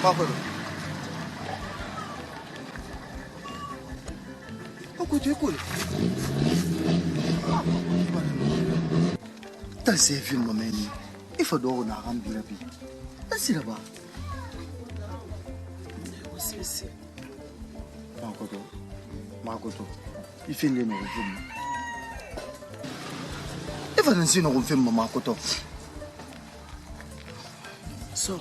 Makoto. Makoto écoute. T'as ces films meni. Il faut d'or na rambi la vie. T'as là-bas. C'est Makoto. Il fait les nouveaux films. Il faut lancer nos films Makoto. So.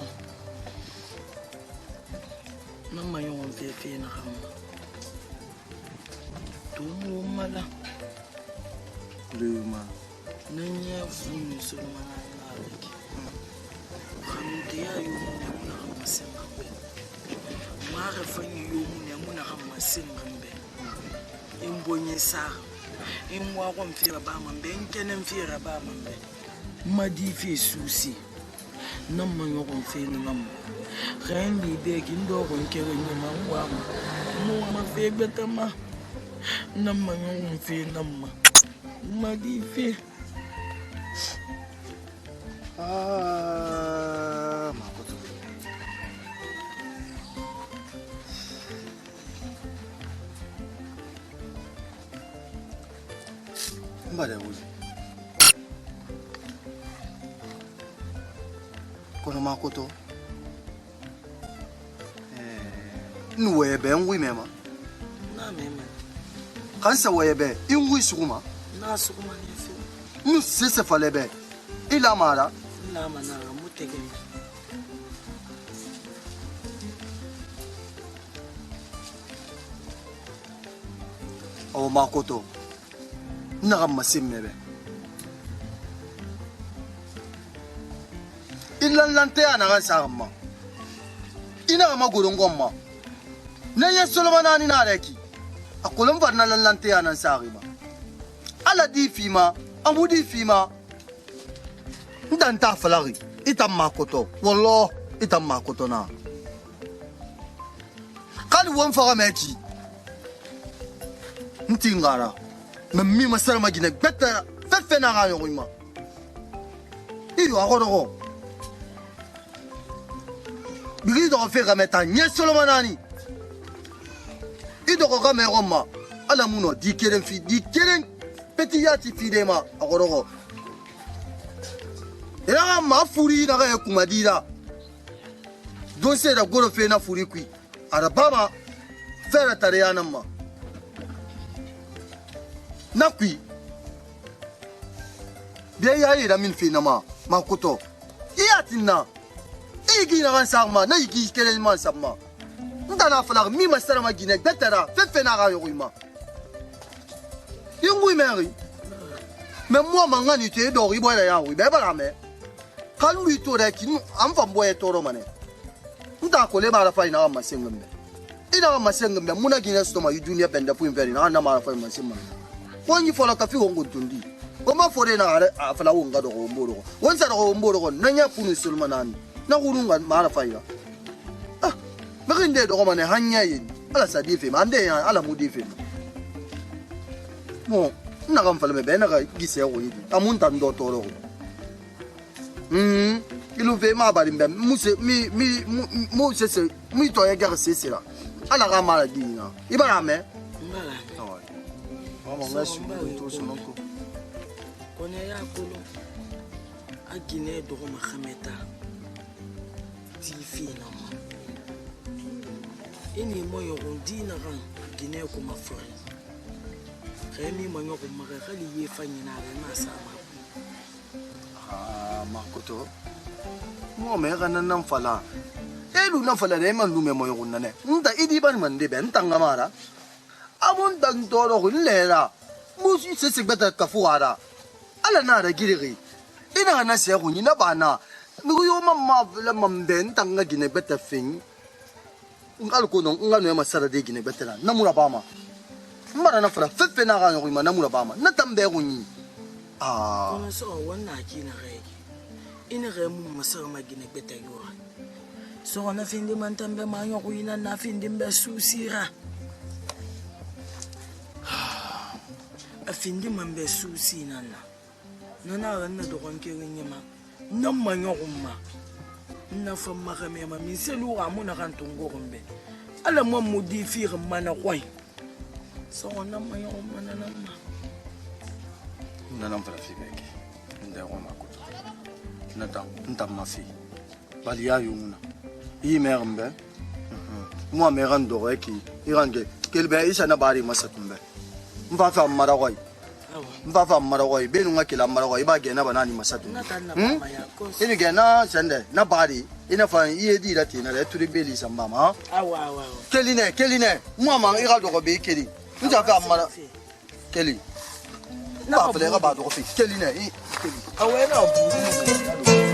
Nama yon fefe na ham. Tumu mala. Luma. Nanya funu so mana na leki. Khamte ya yo na hamasenga be. Mara fanyi yo na hamasenga be. Imbonye sa. Imwa kwa mfira ba mambe nkene mfira ba mambe. Madi fi susi. Nama yon fefe na ham. Rien l'idée qui ne doit rien que nous ma fait bêtement. N'a pas fait nama. M'a dit fait. Ah, Makoto. Mbale uzi. Kono Makoto. Nous sommes oui même. Non même. Quand ça ouais ben, il oui souma. Na souma ni fait. Nous c'est ça fallait ben. Il a mara. Na mana mutege. Oh Makoto. Na masim mebe. Il l'enlante na sarma. Ina ma gorongoma. Neye Solomon ni na reki. Akolom va na lante ya nan sarima. Ala di fima, amudi fima. Ndanta falari, itam Makoto. Wallah, itam Makoto na. Kali won fara mechi. Ntingara. Memmi masara magine betta fefe na ga yo ima. Iyo agoro. Bigi do fe gameta nye Solomon ani. Ido ko kamera ma ala muno di keren petit yati fidema agoro era ma furi na ga kumadira don se da goro fe na furi kui ara baba fera tare yanamma na kui be ya ira min fe na ma Makoto iyatina igi na kan sarma na igi keren man sarma ndana falar mi masara magine betara fefe na ga yoima yingui meri mais moi mangani te do ribo ya yawi be bala me kan wi to da kin am fam boye toro mane nda ko le mara fa ina ma sengombe ina ma sengombe muna gine sto ma yudunia benda fu inveri na mara fa ma sengombe woni fola ka fi hongo tundi o ma fore na afala wonga do mboro won sa do mboro na nya kunu sulmanani na kurunga mara fa ina Merinde do mane hanya yin ala sadife mande ya ala mudife mo na kam fala me be na ga gise ko yidi amunta ndo toro ilu ve ma bari mbe muse mi sese mi to ya gar sese la ala ga mala dina ibara me Mbala. mama ngashi to sonoko Kone ya kolo. Agine do Mahameta. Tifi na ma. Ini moyo rondina ran gine ko mafore. Remi moyo ko mare khali ye fanyi na re masama. Makoto mo me ga nan fala elu na fala re man lume moyo nane nda idi ban man de ben tanga mara amun dan toro lera musi se beta kafuara ala na ra girigi ina na se ko ni na bana mi yo mamma la mamben tanga gine beta fin ngal ko non ngano ma sara de gine beta na mura bama mara na fala fefe na ga yo ma na mura bama na tambe ko ni Kono so wannan kina rege. Ina re mu masara magine beta yo. So na finde man tambe ma yo ko ina na finde mbe susira. A finde man be susi nana. Nana ran na do kon ke nyema. Nan ma yo ma. nafa magame ma miselu ga mona ga ntongo gombe ala mo modifir mana kwai so ona ma yo mana na ma nana mfala fibeke nda ko makuto nta mafi bali ya yuna yi mermbe moi me rando eki irange kelbe isa na bari masatumbe mfa fa mara kwai mfa fa mara kwai benu ngakila mara kwai ba gena banani masatu ini gena sende na bari ina fa iye di lati na turi beli samba ma awa keline moi ma ira do be keli nja fa mara keli na fa le ga ba do fi keline i keli awa na bu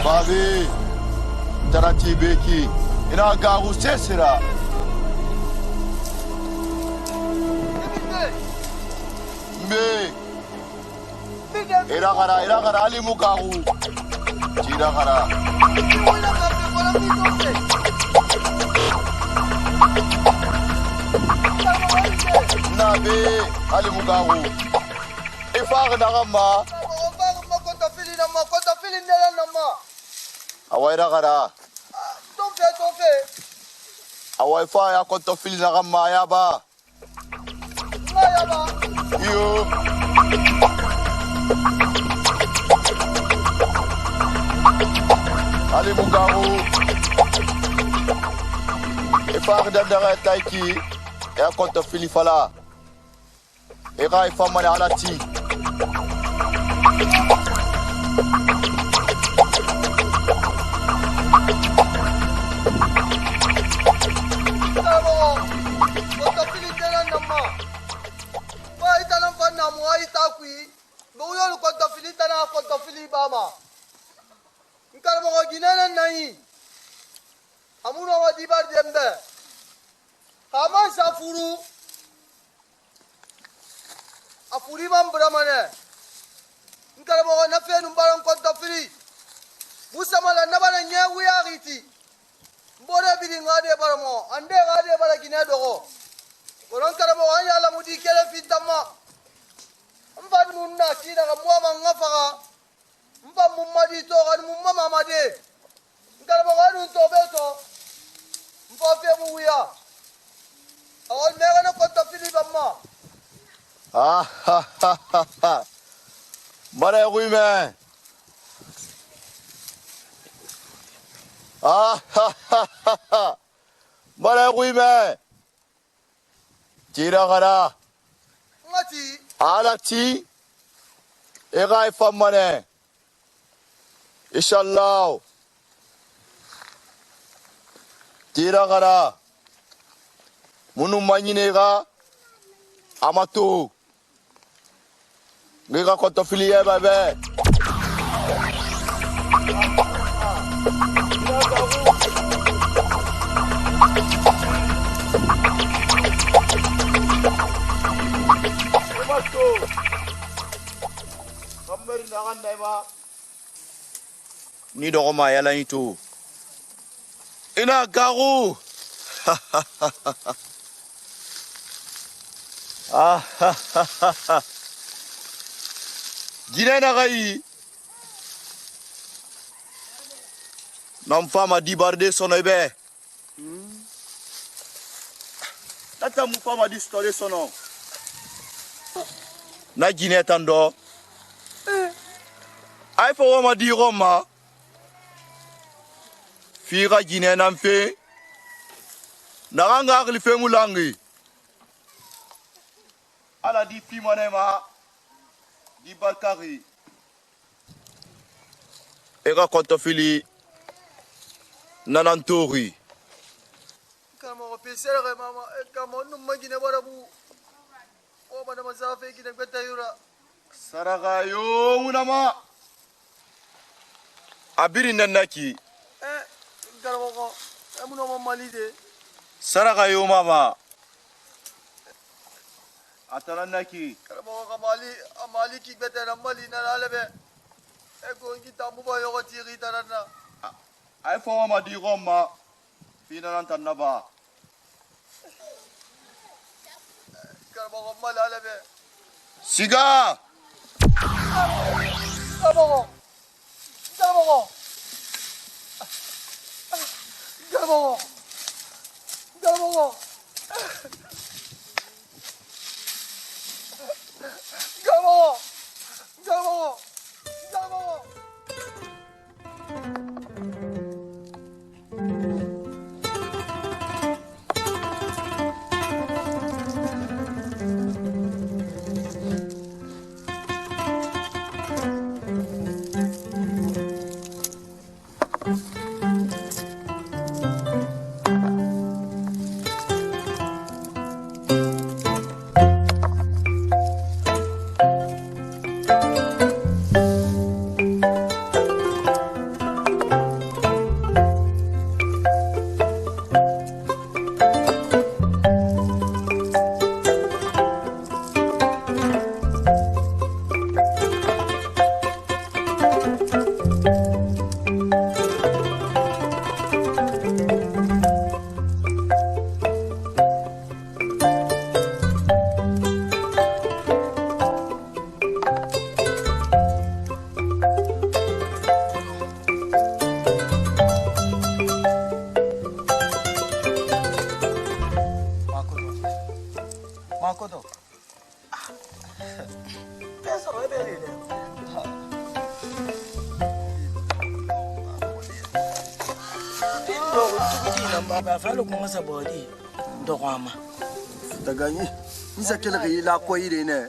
Babi, tarati beki, ina gagu sesira. Mbe, ira gara ali mugagu, jira gara. Nabe ali mugagu, ifaq nagama. Awaira gara. Tofe. Awai fa ya konto fili na gama ya ba. Yo. Ali mugaru. Ifa da da taiki ya konto fili fala. Ega ifa mane alati. Amuna wa dibar dembe kama safuru afuri man bramane ngara mo na fe num baron ko tafiri musamala na bana nyewu ya riti mbore bidi ngade baramo ande ngade bara gine dogo koron kara mo anya la mudi kele fitama mban munna kina ga mo man ngafaga mba mummadi to ga mumma mamade ngara mo wanu to beto mfofe muya awon mega na ko tafiri bamma Mare guime. Mare guime. Tira gara. ngati alati era ifamane inshallah tira gara munu manyinega amato ngega kontofiliye bebe ni dogoma yala itu ina garu Gine na gai nam fama di barde sono ibe tata mu fama di story sono na gine tando ai fo ma di Roma figa gine nampe naranga akli fe mulangi ala di pimanema di barkari ega kontofili nanantori kama ko pesera mama kama no magine barabu o bana masafe gine betayura saraka yo munama abiri nanaki kama ko amuno mamalide saraka yo mama atalanaki kama ko amali ki betera mali na lalabe ego ngi tamu ba yo tiri tarana ai fo ma di Roma fina nan tanaba kama ko malalabe siga kama ko Makoto. Pesa wewe ile. Ndo kutukiji namba falo kumasa body ndo kwama. Daganyi nisa kele ke la ko ire ne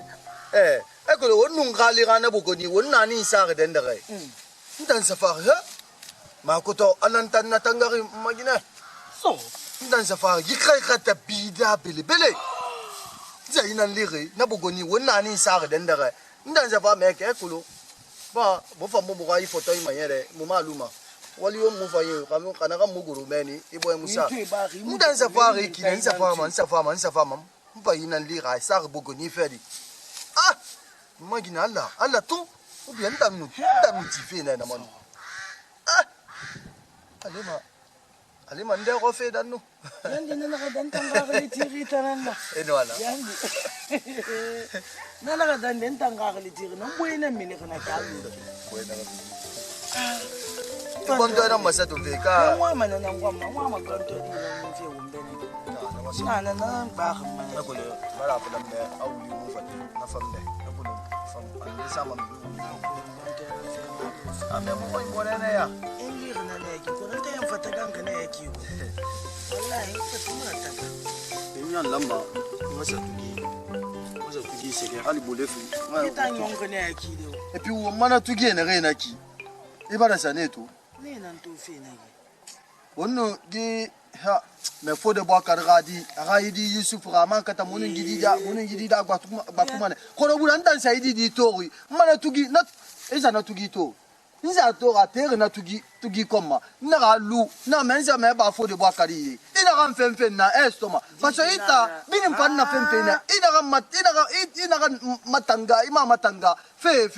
ko wonu ngali gana bugoni wonna ni sa ga den daga ndan safar ha ma ko to alantan na tangari magina So, ndan safar yikai khata bida bele bele zainan lire na bugoni wonna ni sa ga den daga ndan safar me ke kulo ba bo fa mo buga yi photo yi mayere mo maluma wali yo mo fa yi kamu kana ka muguru meni ibo musa ndan safar ki ndan safar man mpa yi nan lire sa ga bugoni fedi magina Allah tu ubi ndamnu tife na na manu alima nde ko fe danu yandi na ka dan tanga ka litiri tananda. eno ala Yandi. Na ka dan den tanga ka litiri na boy na mini kana kalu. ibondo na masato fe ka Wa mana na wa ma ganto di na fe wumbe ne. Na ba ka ma. ko le mara ko dambe awuli mu fa na fambe ko le fam ande sama mi ame mo ko ngone na ya Engi na ne ki ko ta yan fata ganka ne yake ko. Wallahi ka tuma ta. nyan lamba za tugi sege ali bolefu ita nyongo ne akide et puis wo mana tugi ne rena ki e bara saneto ne nan to fe na ge wonno di ha me fo de boa kargadi raidi yusuf raman kata munin gidi da batuma ne kono bulan dan saidi di tori mana tugi na eza na tugi to nza to ratere na tugi koma na ralu na menza me ba fo de boa kari ina ran fen na estoma parce que ita binin pan na fen na ina ran matanga ima matanga fe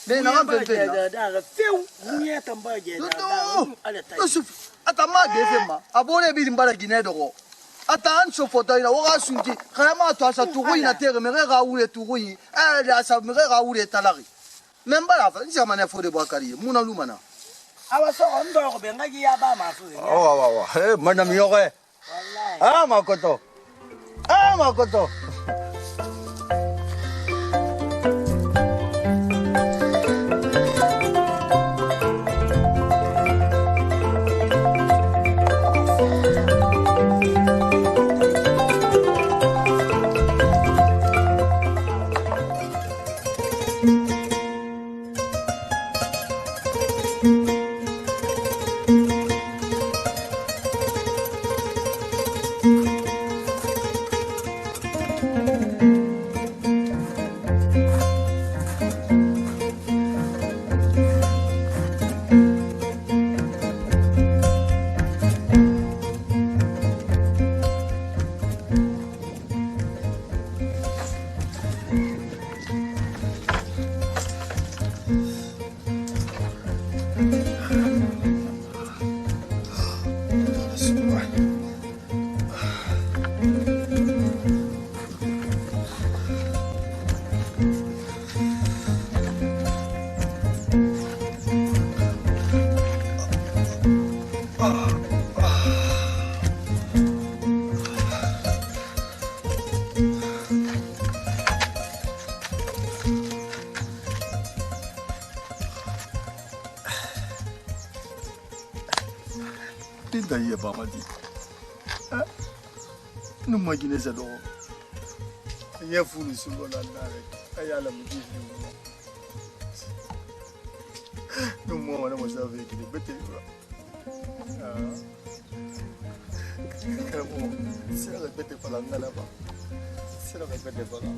ne na ran fen na da feu muya tamba je da ala tai yusuf ata ma gefe ma abone bi mbara gine dogo ata an so foto ina wa sunti kama to asa tugu ina tere me ga ule tugu da asa me ga ule talari memba la fa nsia mana fo de Bwakari muna lumana awa so ndo ko be ngaji ya ba ma fu wa mana mi yore wallahi makoto Tinta iya ba madi no magine za do ya fulu sulo na nare ayala mudi no mo wana mo sa veki de bete kamo sera bete pala ngala ba sera bete pala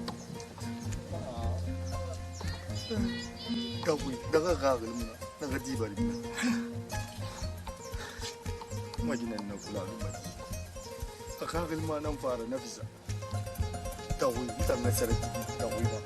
kawi daga gagal mo na di bari maginan na kula da baki a kafin ma nan fara nafisa ta wuri ta nasarar ta wuri ba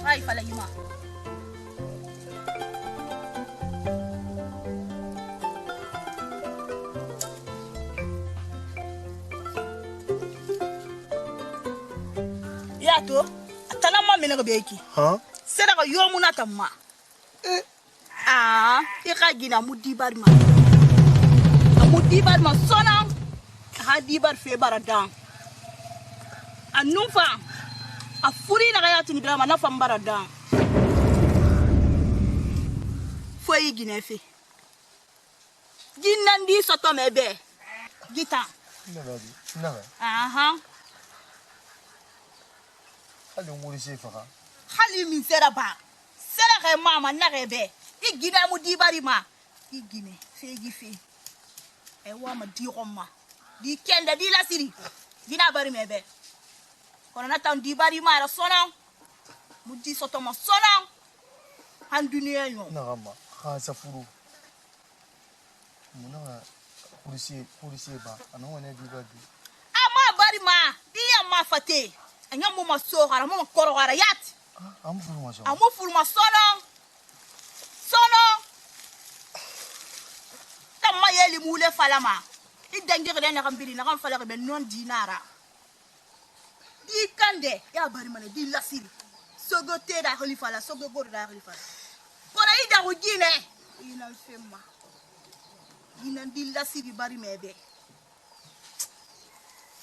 Ay, pala yuma. Ya to, atana ma mina ga beki. ha Sera ga yomu na tamma. Ika gina mudibar ma. Mudibar ma sona. Ha dibar fe baradan. Anumfa. Afuri na gaya tuni drama na fambara dan. Foi ginefe. Ginandi soto mebe. Gita. na Aha. hali wuri sai faka Hali min sera ba. Sera ga mama na rebe. Igina mu dibari ma. Igine fe gife. E wa ma di roma. Di kenda di la siri. Gina bari mebe. Kono na tan dibari ma ra sona. Mu di soto ma sona. Han duniya yo. na gama ha safuru muna kurisi ba anan wani di ba di Ama bari ma. Di ma fate. Anya mu ma so gara mu koro gara yat. Amu furuma sono. Tamma yeli mule falama. Idangere de na kambiri na kan fala be non dinara. Di kande ya bari mane di lasiri. Sogo te da khalifala, sogo gor da khalifala. Kona ida ko gine. Ina femma. Ina di lasiri bari mebe.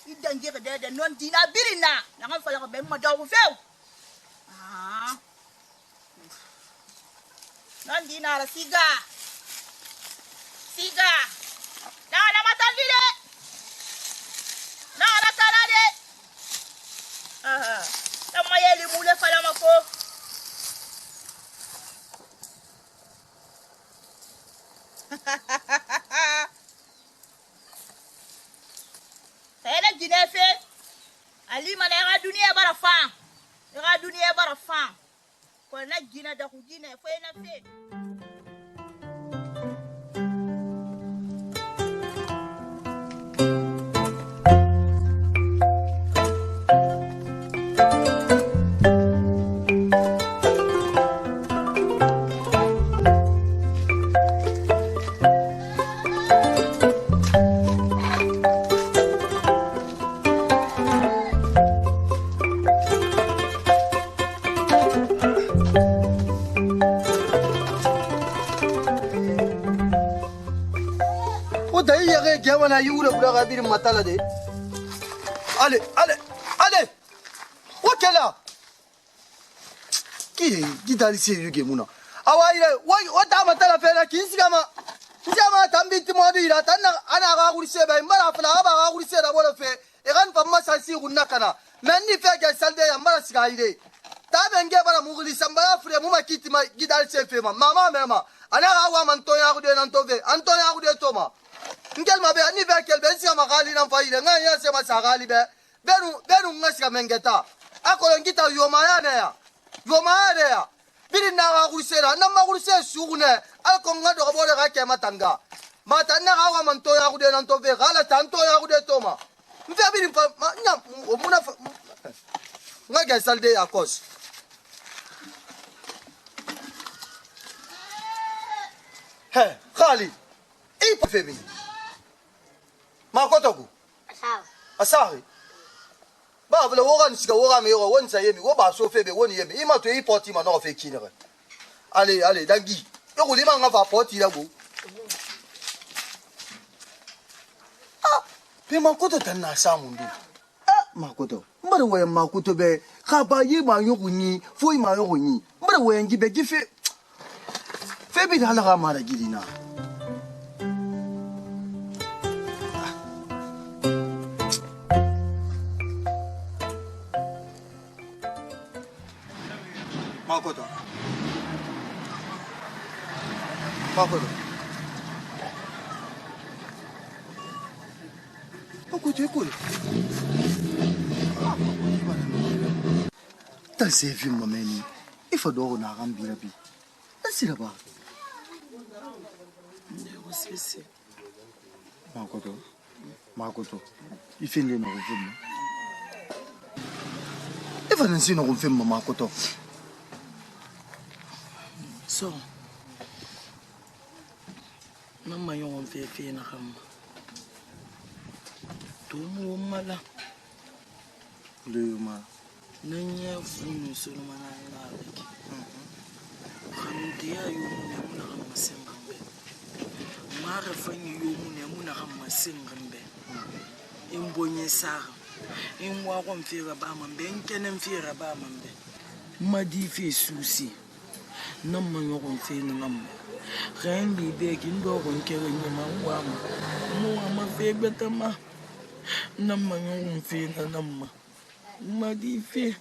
Idangere de non dina birina na kan fala be ma dawo few. Ah. Non dinara siga. Na matandile. Na tanade. Tama yeli mule fala mako. Tayela ginefe. Ali mana ga dunia bara fa. Ga dunia bara fa. Ko na gina da ku gina fa na fe. Wana yule budaga biri matala de. Allez. Wakela. Qui dans ici yuge muna. Awaire, wata matala fera kinsigama. Njama tambiti mwabira tanna ana ga gurse ba mara fala ba ga gurse da bolo fe. Egan famma sansi gunna kana. Menni fe ga salde ya mara sigaide. Tabe nge bara muguli samba fure muma kiti ma gidal se fe ma. Mama. Ana ga wa man to ya gude nan to ve. Anto ya gude to ma. Ngel mabe ani be kel ben sia magali nan faile nga ya se ma sagali be benu ngasiga mengeta akolo ngita yo mayane ya biri na ga kurisera na ma kurise sugune alko ngado ga bole ga ke matanga matana ga wa manto ya gude nan to ve gala tanto ya gude to ma mfe biri fa nya omuna nga ga salde ya kos he khali ipo febi makotoku asahi ba bla wogan siga woga me wo wonsa yemi wo ba so febe woni yemi ima to ipoti ma no fe kinere allez dangi yo ko lima nga fa poti la go pe makoto tan na samundu makoto mbare wo makoto be ka ba yi ma yo kunyi fo ma yo kunyi mbare wo ngi be gife febi dala ga mara gidina Makoto. Makoto ekule. Ta se fi momeni. Ifa do na gambira bi. Asira ba. Ndego sisi. Makoto. Ifende no gufuma. Ifa nansi no gufuma Makoto. So, mama yon fefe na kama. Tumu mala. Leuma. Nanya funu solo mana na leki. Kandia yon na kama sengambe. Mara fanyi yon na kama sengambe. Imbonye sara. Imwa kwa mfira ba mambe. Nkene mfira ba mambe. Madi fe susi. Namma yokon fe ngam ren li be kin do kon kere nyama wa ma fe betama namma yokon fe na namma ma di fe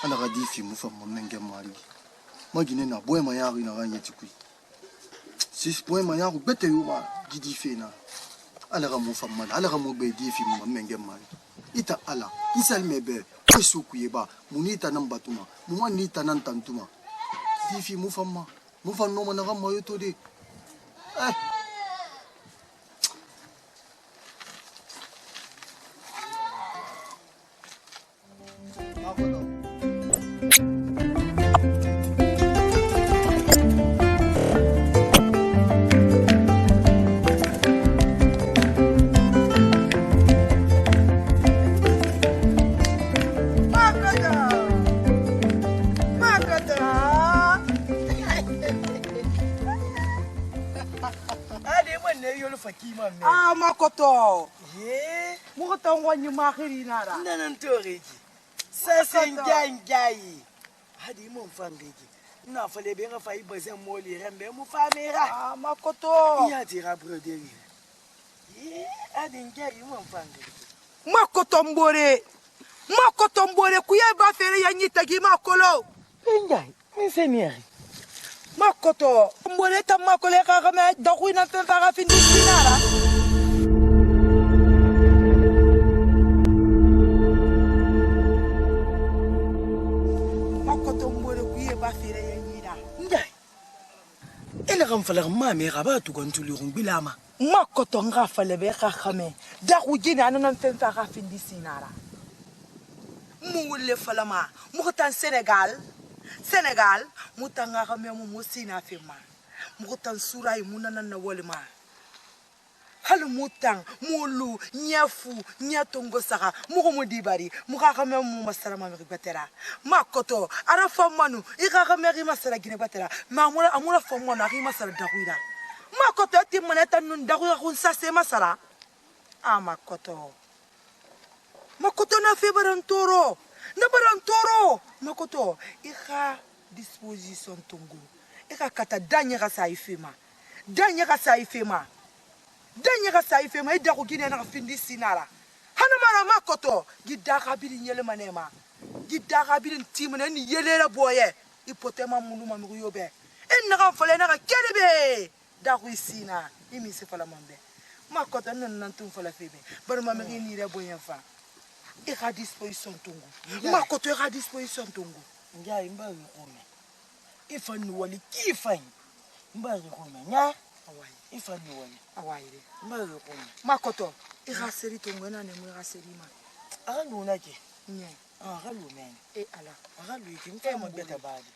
Ana ga difi mu fa mo menge mari magine na boy ma yari na ganye tikui sis boy ma yari bete yo ba gidi fe na ala ga mo famma ala ga mo be di fi mo menge mal ita ala isal mebe kwesu kuyeba munita nan batuma mu wanita nan tantuma di fi mo famma mo fanno mana ga mo yoto de Makoto. Yeah. Mukoto wanyu makiri nara. Nanantoriji. Sasa njanjai. Hadi mo mfangiji. Na fale benga fa ibaze moli rembe mu famera. Makoto. Ya tira broderi. Yeah. Hadi njai mo mfangiji. Makoto mbore. Makoto mbore kuyeba fere ya nyitagi makolo. Njai. Msemieri. Makoto. Mbore ta makole kagame dakuina fenfa findi sinara. Ela gamfala mame ga ba tu kontuli go bilama makoto nga fale be ga game da go gina nana mfemfa ga findi sinara mulle falama mutan Senegal mutanga ga me mu sina fema mutan surai munana na wolema halu mutang mulu nyafu nyatongo saka mugo modibari muga ga me mu masara ma me batera makoto ara famanu iga ga me ri masara gine batera mamura amura famanu ri masara daguira makoto ti maneta nun daguira kun sase masara makoto na febarantoro na barantoro makoto iga disposition tongo iga kata danya ga saifema ida ko gine na findi sinara hana mara makoto gidaka bili nyele manema gidaka bili timuna ni yelera boye ipotema munu mamu yobe enna kan fale na kelebe da ko isina imi se fala mambe makoto nan tum fala febe bar mamu ni re boye fa e ga disposition tungu makoto e ga disposition tungu nja imba ngome ifani wali kifani mba ngome nya awai ifani wali awaire mba ngome makoto e ga seri tungu na ne mu ga seri ma aga luna ke nye aga lumene e ala aga luiki mfa mo beta badi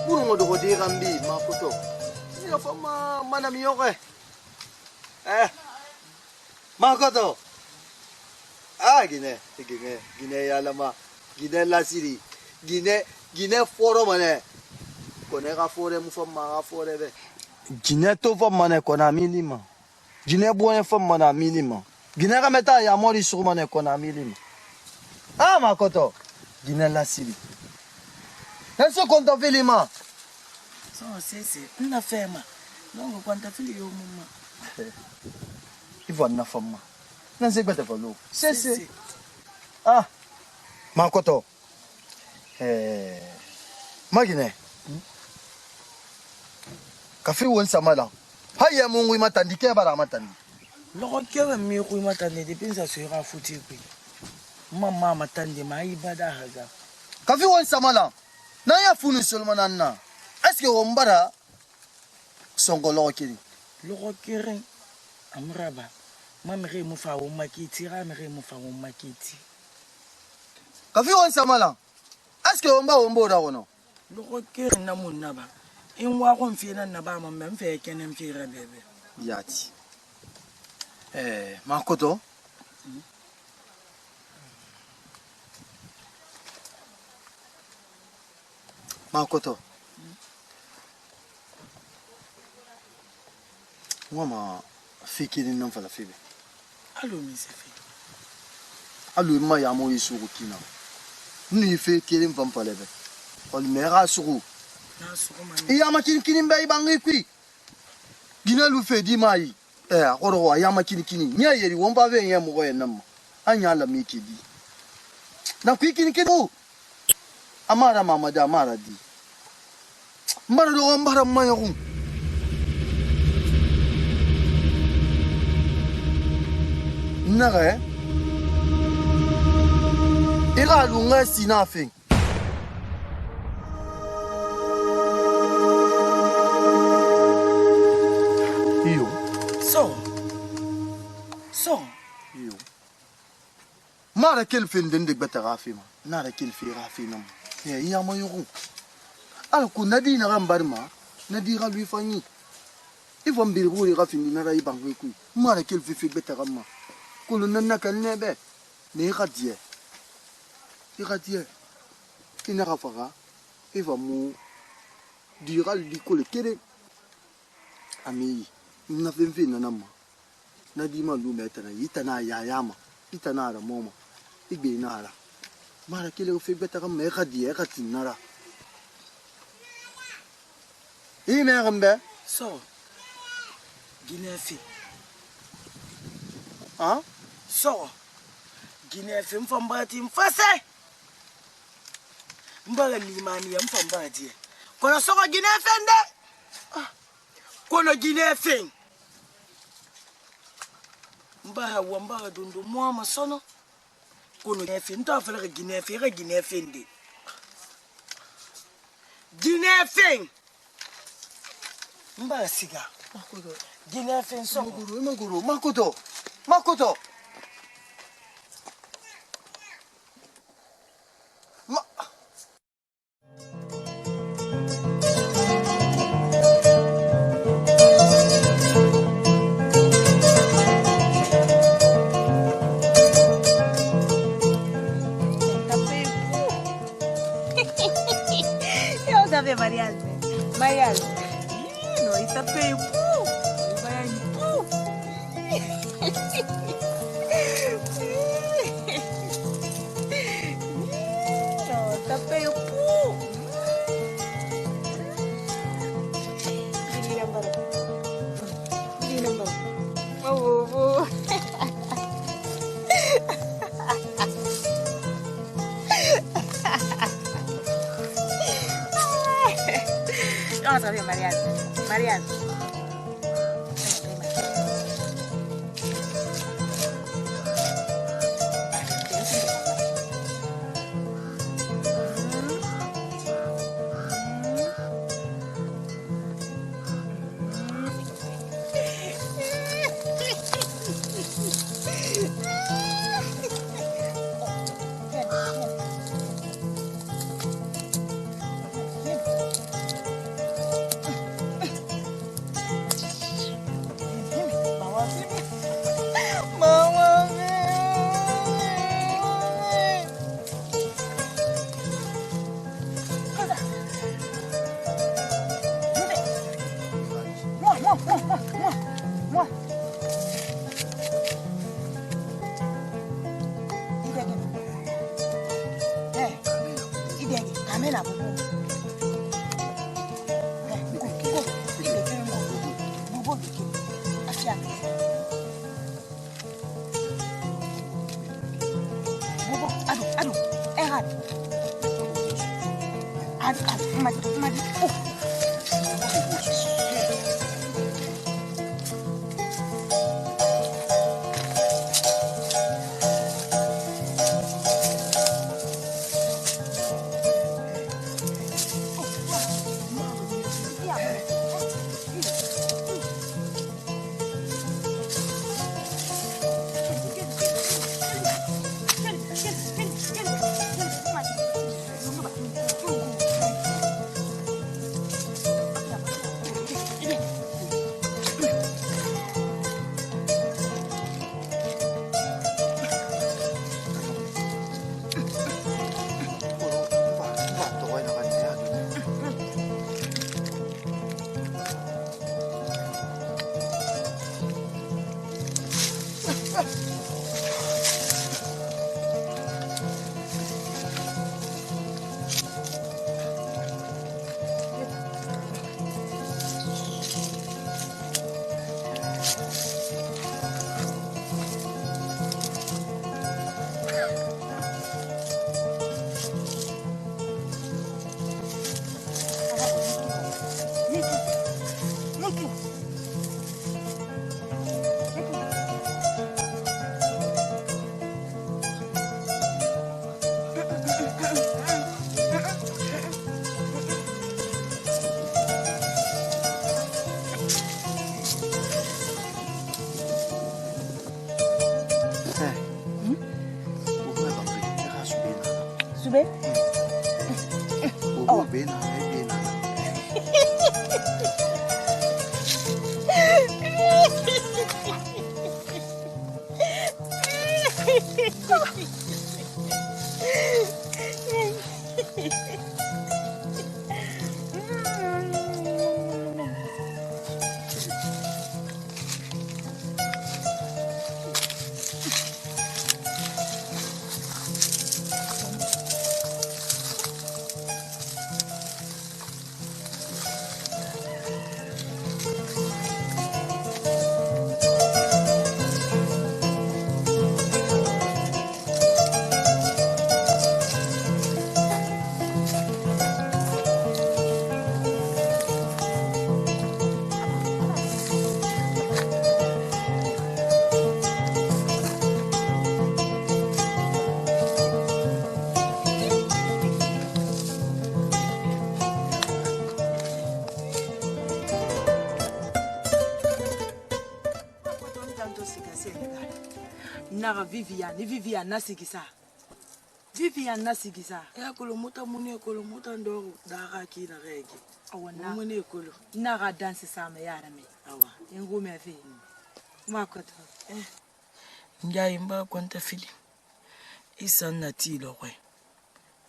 Uno do de gambi makoto ni fama mana miyoke makoto gine yalama gine lasiri gine foro mane kone ga fore mu fama ga fore be gine to fama ne kona minima gine boye fama na minima gine ga meta ya mori sur mane kona minima makoto gine lasiri Est-ce qu'on t'a fait les mains? C'est. On a fait ma. Non, quand t'as fait les mains. Il va na femme. Non, c'est quoi t'as fait l'eau? C'est. Makoto. Magine. Café ou un samala. Haya mungu matandi ke bara matandi. Loko kewe miku matandi depuis ça sera foutu puis. Maman matandi ma ibada haga. Café ou un samala. Na ya funu seulement nana. Est-ce que on bara songo lokiri? Lokiri amraba. Mamre mu fa o makiti, ramre mu fa o makiti. Kafi on samala. Est-ce que on ba on boda wono? Lokiri na munaba. Inwa ko mfina na ba mo mfe kene mfira bebe. Yati. Makoto. Makoto. Mama fikiri nan fala fibe. Allo mi se fi. Allo ma ya mo yisu kina. Ni fe kirim fam fala be. Ol mera suru. Na suru mani. Ya ma kini mbay bangi kwi. Gina lu fe di mai. Akoro wa ya ma kini. Nya yeri won ba be yen mo go yen nam. anya la miki di na kwiki ni kido amara mama da amara di mbara do mbara manya kum nare ila lunga sinafing iyo so iyo mara kel fin den de beta gafima nara kel fi gafina ya ma yugo al ku nadi na gambarma nadi ga lui fanyi ifo mbiri buri gafini na rai bangwe ku mara kel fi beta gamma kulu nanna kan nebe ne gadie ina gafaga ifa mu diral di kole kere ami na fin na namma na di ma lu metana itana yayama itana ra moma igbe na ra mara kele o febeta kam me gadie katinara ime gambe so ginefi ah so ginefi mfambati mfase mbaga limani ya mfambati kono soko ginefi nde kono ginefi mbaga wambaga dundu mwama sono kono ginefi ntafala ginefi nde ginefi mbaga siga ginefi soko maguru makoto Mariana. No, está feio. No, está feio. Vamos a ver, Mariana. Sube. Oh, bena. Naga Vivian nasigisa. Vivian nasigisa. Ya kolomota mune kolomota ndo daga kina rege. Awana. Mune kolo. Naga dansi sama yara me. Awa. Ngume ve. Makoto. Njayimba kwanta fili. Isa natilo kwe.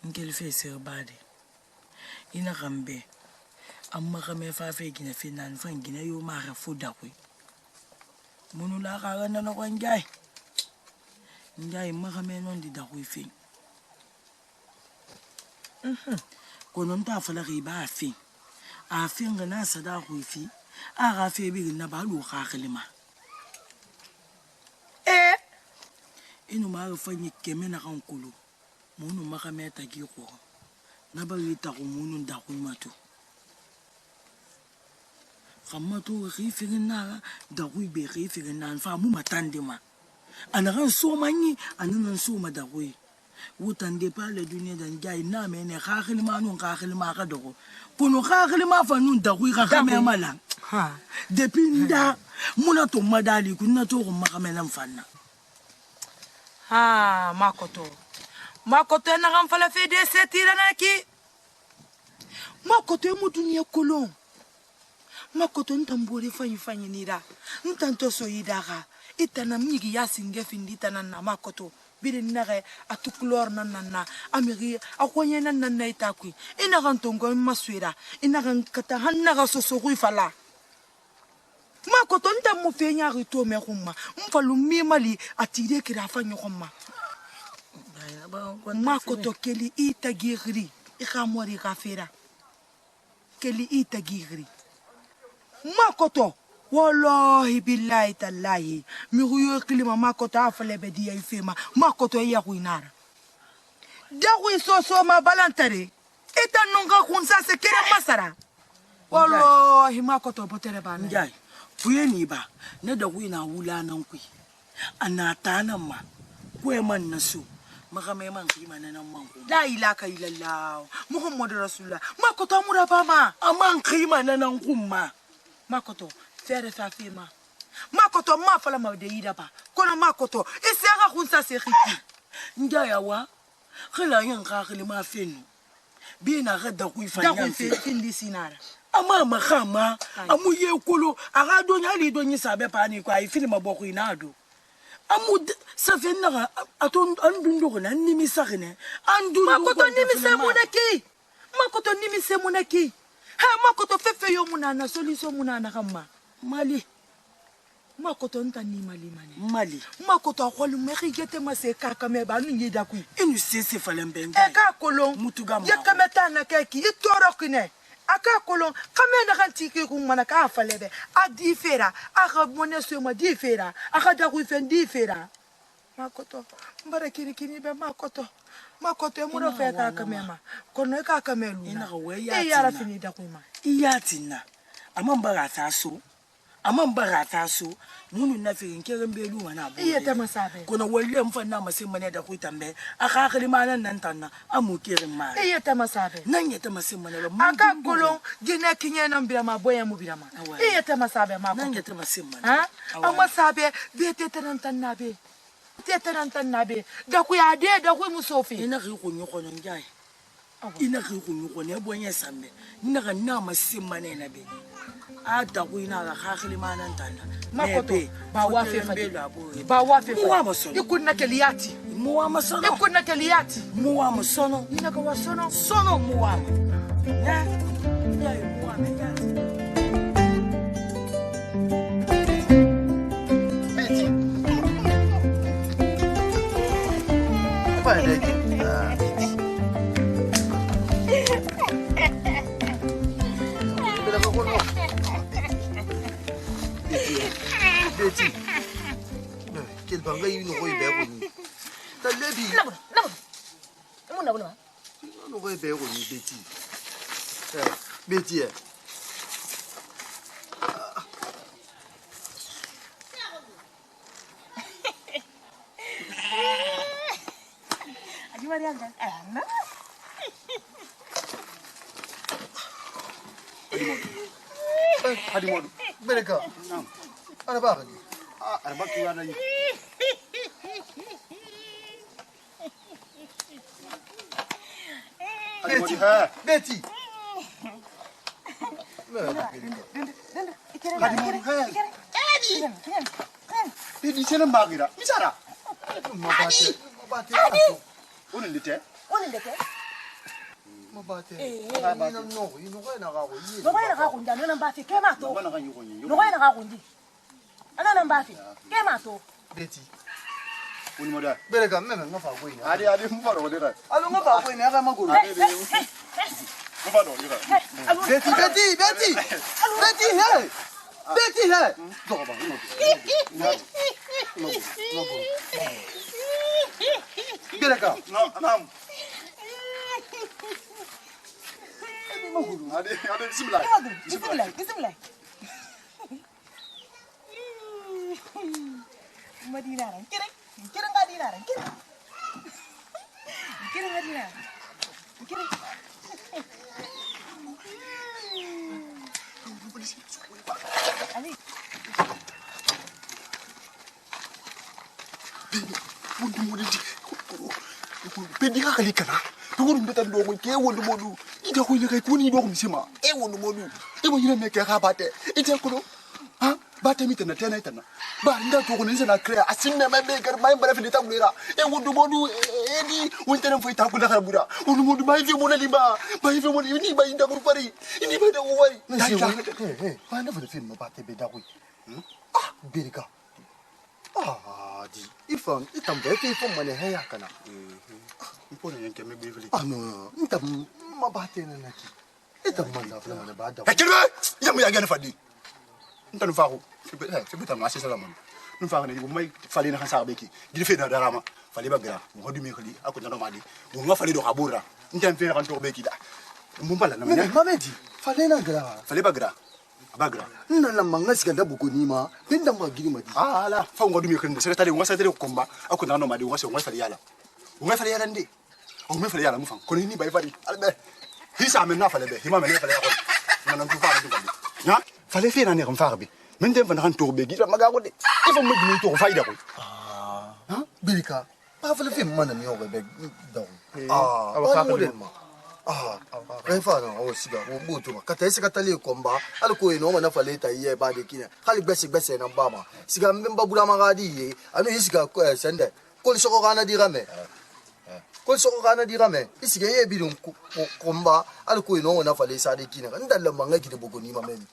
Ngeli fe serbade. Ina gambe. Amma kame fa fe gina finan fa gina yo mara fuda kwe. Munu la kaga na kwa njay. Njay magame non di da kwe fe. Kono nta fala riba fe. A fe ngana sada kwe fe. A ga fe bi na ba lu khaklima. Inu mara fanyi keme na kankulu. Munu magame ta gi ko. Na ba yita ko munu nda kwe matu. Kamato rifirin na da hui be rifirin na fa mu matande ma anaran so manyi anan so ma da hui wutan de pa le duniya dan jai na me ne khakhil ma nun khakhil ma ka dogo kono khakhil ma fa nun da hui ka me mala ha depinda muna to madali kunna to ko makamelan fanna Ha, makoto na kan fala fe de setira na ki. Makoto mu dunia kolon. Makoto ntambore fanyi nira ntanto so yidaga itana migi yasinge findi tana na makoto bire nare atuklor nanana amiri akonye nanana itakwi ina kantongo maswira ina kata hanna sosogui fala makoto ntamu fenya rito me khumma mfalu mimali atire kira fanyo khumma makoto keli itagiri ikamori kafira keli itagiri makoto wallahi billahi tallahi mi huyo klima makoto afale bedia ifema makoto ya kuinara dawi soso ma balantare eta nonga kunsa se kere masara wallahi makoto botere bana njai fuyeni ba ne da kuina wula nan ku anata nan ma ko man nasu makame man kima nan man ku la ilaha illallah muhammadu rasulullah makoto amura fama aman kima nan kumma makoto fere fa fema makoto ma fala ma de yida ba kono makoto isega khunsa se khiki njaya wa khila yin ka khili ma fenu bi na ga da ku ifanya da ku fe findi sinara ama makama amu ye kolo aga do nyali do nyisa be pa ni kwa ifilima boko inado amu sa fenna aton andundo na nimi sakene andundo makoto nimi se munaki makoto nimi se munaki ha makoto fefe yo munana solution munana kama mali makoto nta ni mali mali makoto akholu mekigete maseka kame ba nunyi da ku inu sese falembenga e ka kolon mutugama ye kameta na keki itoro kine aka kolon kamena kantiki ku mana ka falebe a difera aka moneso ma difera aka da ku fendi fera makoto mbara kini be makoto emuro fe ka kamema kono ka kamelu ina we e yara fini da ku ma iyatina amambara taso munu na firin kiran belu wana abu iya ta masabe kono walle mfanna masin mane da ku tambe aka khalimanan nan tanna amu kirin ma iya ta masabe nan ya ta masin mane aka kolon gine kinye nan bira ma boya mu bira ma iya ta masabe ma nan ya ta masin mane ha amma sabe be te tan tanna be Tetananta nabe. Da ku ya de da ku musofi. Ina re go nyogona njai. Ina re go nyogona bonya sambe. Ina ga na masimane na be. Ada ku ina ga khagile mana ntana. Makoto ba wa fe fa. Ba wa fe fa. Ikunna keliyati. Muwa sono. Ikunna keliyati. Muwa sono. Ina ka wa sono. Sono muwa. Ya. Ya muwa ya. Apa ada lagi? Bila kau kono. Beti. Quel bangga ini kau ibu aku ni. Tak lebih. Nabo. Kamu nabo nama? Kau ibu aku ni Beti. Beti ya. Hadi mau, mereka. Ada apa lagi? Ada baki ada ni. Beti, Beti. Hadi mau di sana magira. Bicara. Mabate. Unin dite. Mabate. Ini no, ini kau nak aku. No kaya nakakundi ano nang bafi kema to. Bana kan yuko ni. No kaya nakakundi. Ano nang bafi? Kema to. Beti. Unin mo da. Mereka memang ngapa aku ini? Adi mo paro dira. Alu ngapa aku ini? Agak maguru. Mo paro dira. Beti, hey. Beti, hey. Dogo ba. Mereka. Nam. Adi bismillah. Bismillah. Madinaran. Kira nggak dinaran. Kira nggak dinaran. Kira. Ali. Pedi ka kali kana. Tugu mbeta ndo ko ke wondu modu. Ida ko ile ko ni do ko misema. E wondu modu. E mo yina me ke ka bate. Ite ko ha bate mi tana tana tana. Ba nda to ko ni sana clear. Asinne me be gar mai bara fi ta kulera. E wondu modu e di wonte na foi ta ko da bura. Wondu modu mai fi mo na liba. Mai fi mo ni ba inda ko pari. Ini ba da wari. Hey. Ba na fa film mabate be da ko. Ah, Berika. Ah, di. Ifan, itam bete ifan mane haya kana. Mpona yanke me bivili. Ah no, itam mabate na naki. Itam manda fla mane ba da. Hakilwe, ya mu ya gana fadi. Ntanu faako. Fi ta ma sesa la man. Nu faako ne mai fali na kansa beki. Gidi fe na darama. Fali ba gra. Mo du me khali ako na madi. Mo nga fali do kabura. Ntam fe kan to beki da. Mo bala na Mene, mamedi. Fale na gra. Fali ba gra. Bagra. Nna la manga siganda bugoni ma. Pinda ma giri madi. Ah la, fa ngo du me khali. Sekretari ngo sekretari komba. Ako na no madi ngo se ngo fali yala. Ngo fali yala ndi. Ngo fali yala mu fa. Ko ni ba fali. Albe. Hisa men na fali be. Hima men fali yako. Nan tu fa du ya. Fali fe na ne kan fa be. Men dem fa na kan to be gida maga ko de. Ifo mo gini to faida ko. Ha? Berika. Pa fale film mana mi oge be da. Awa fa ma. Kai fa na o siga o butu ma. Kata isi kata le komba. Al ko ino ma na fale ta ye ba de kina. Khali gbese na bama. Siga mbemba bula magadi ye. Ano isiga ko sende. Kol soko kana di game. Kol soko kana di game. Isiga ye bi dum komba. Al ko ino na fale sa de kina. Ndalla manga gidi bugoni ma men.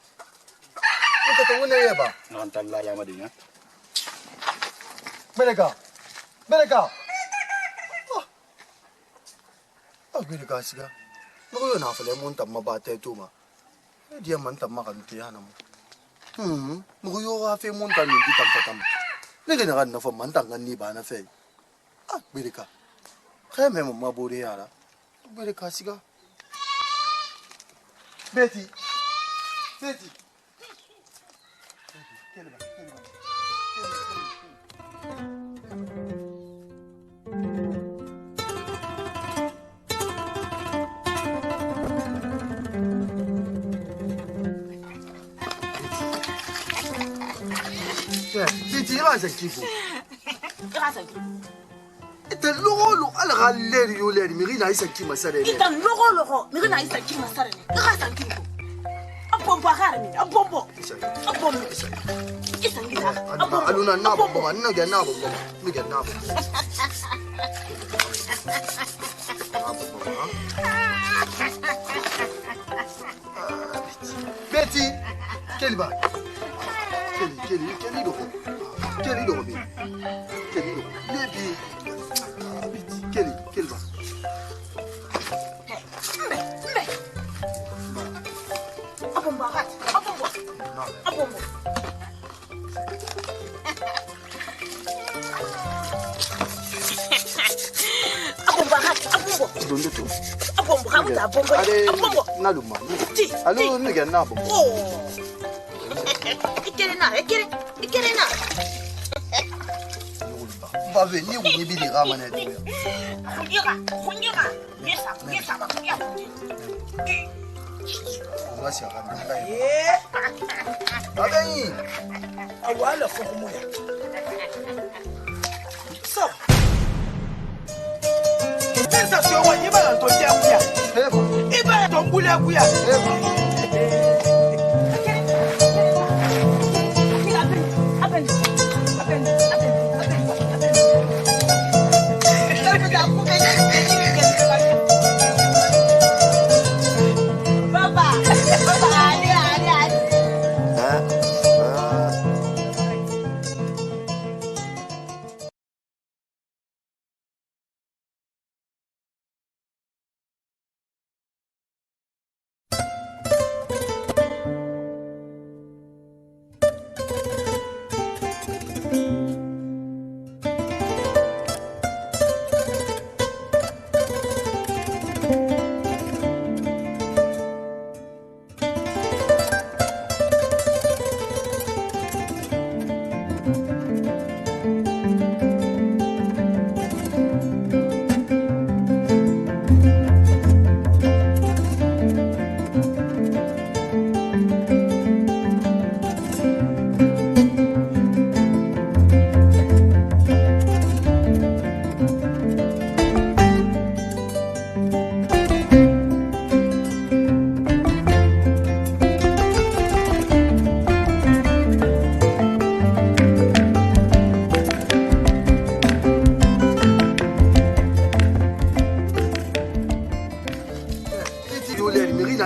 Ko ta wona ye ba. Nan talla ya madi ya. Berika. Berika siga. Mo na fale mo ntam mabate tu ma. Dia man tam makan tiana mo. Mo yo ga fe mo ntam ni tam patam. Lege na kan na fa man tang ni ba na fe. Berika. Kaya me mo maburi yara. Berika siga. Betty. Titi, ira sa kifu. Ira ite logolo ala ga leri yo leri mi rina isa ki masare ne ita logo mi rina isa ki masare ne ka san ki ko abombo ga re mi abombo isa ngita aluna na bombo ma na ga na bombo mi ga na bombo Betty Keliba Keli do bi Lebi Keliba abombo Dondo to abombo ga buta abombo na luma alo ni ga na bombo ikere na va venir ou ni bi ni ramane de Khungira yesa ba ya on va se ramener Abenyi. Awala fokumuya. So. Sensation wa yiba la to dia kuya. Iba to mbule kuya.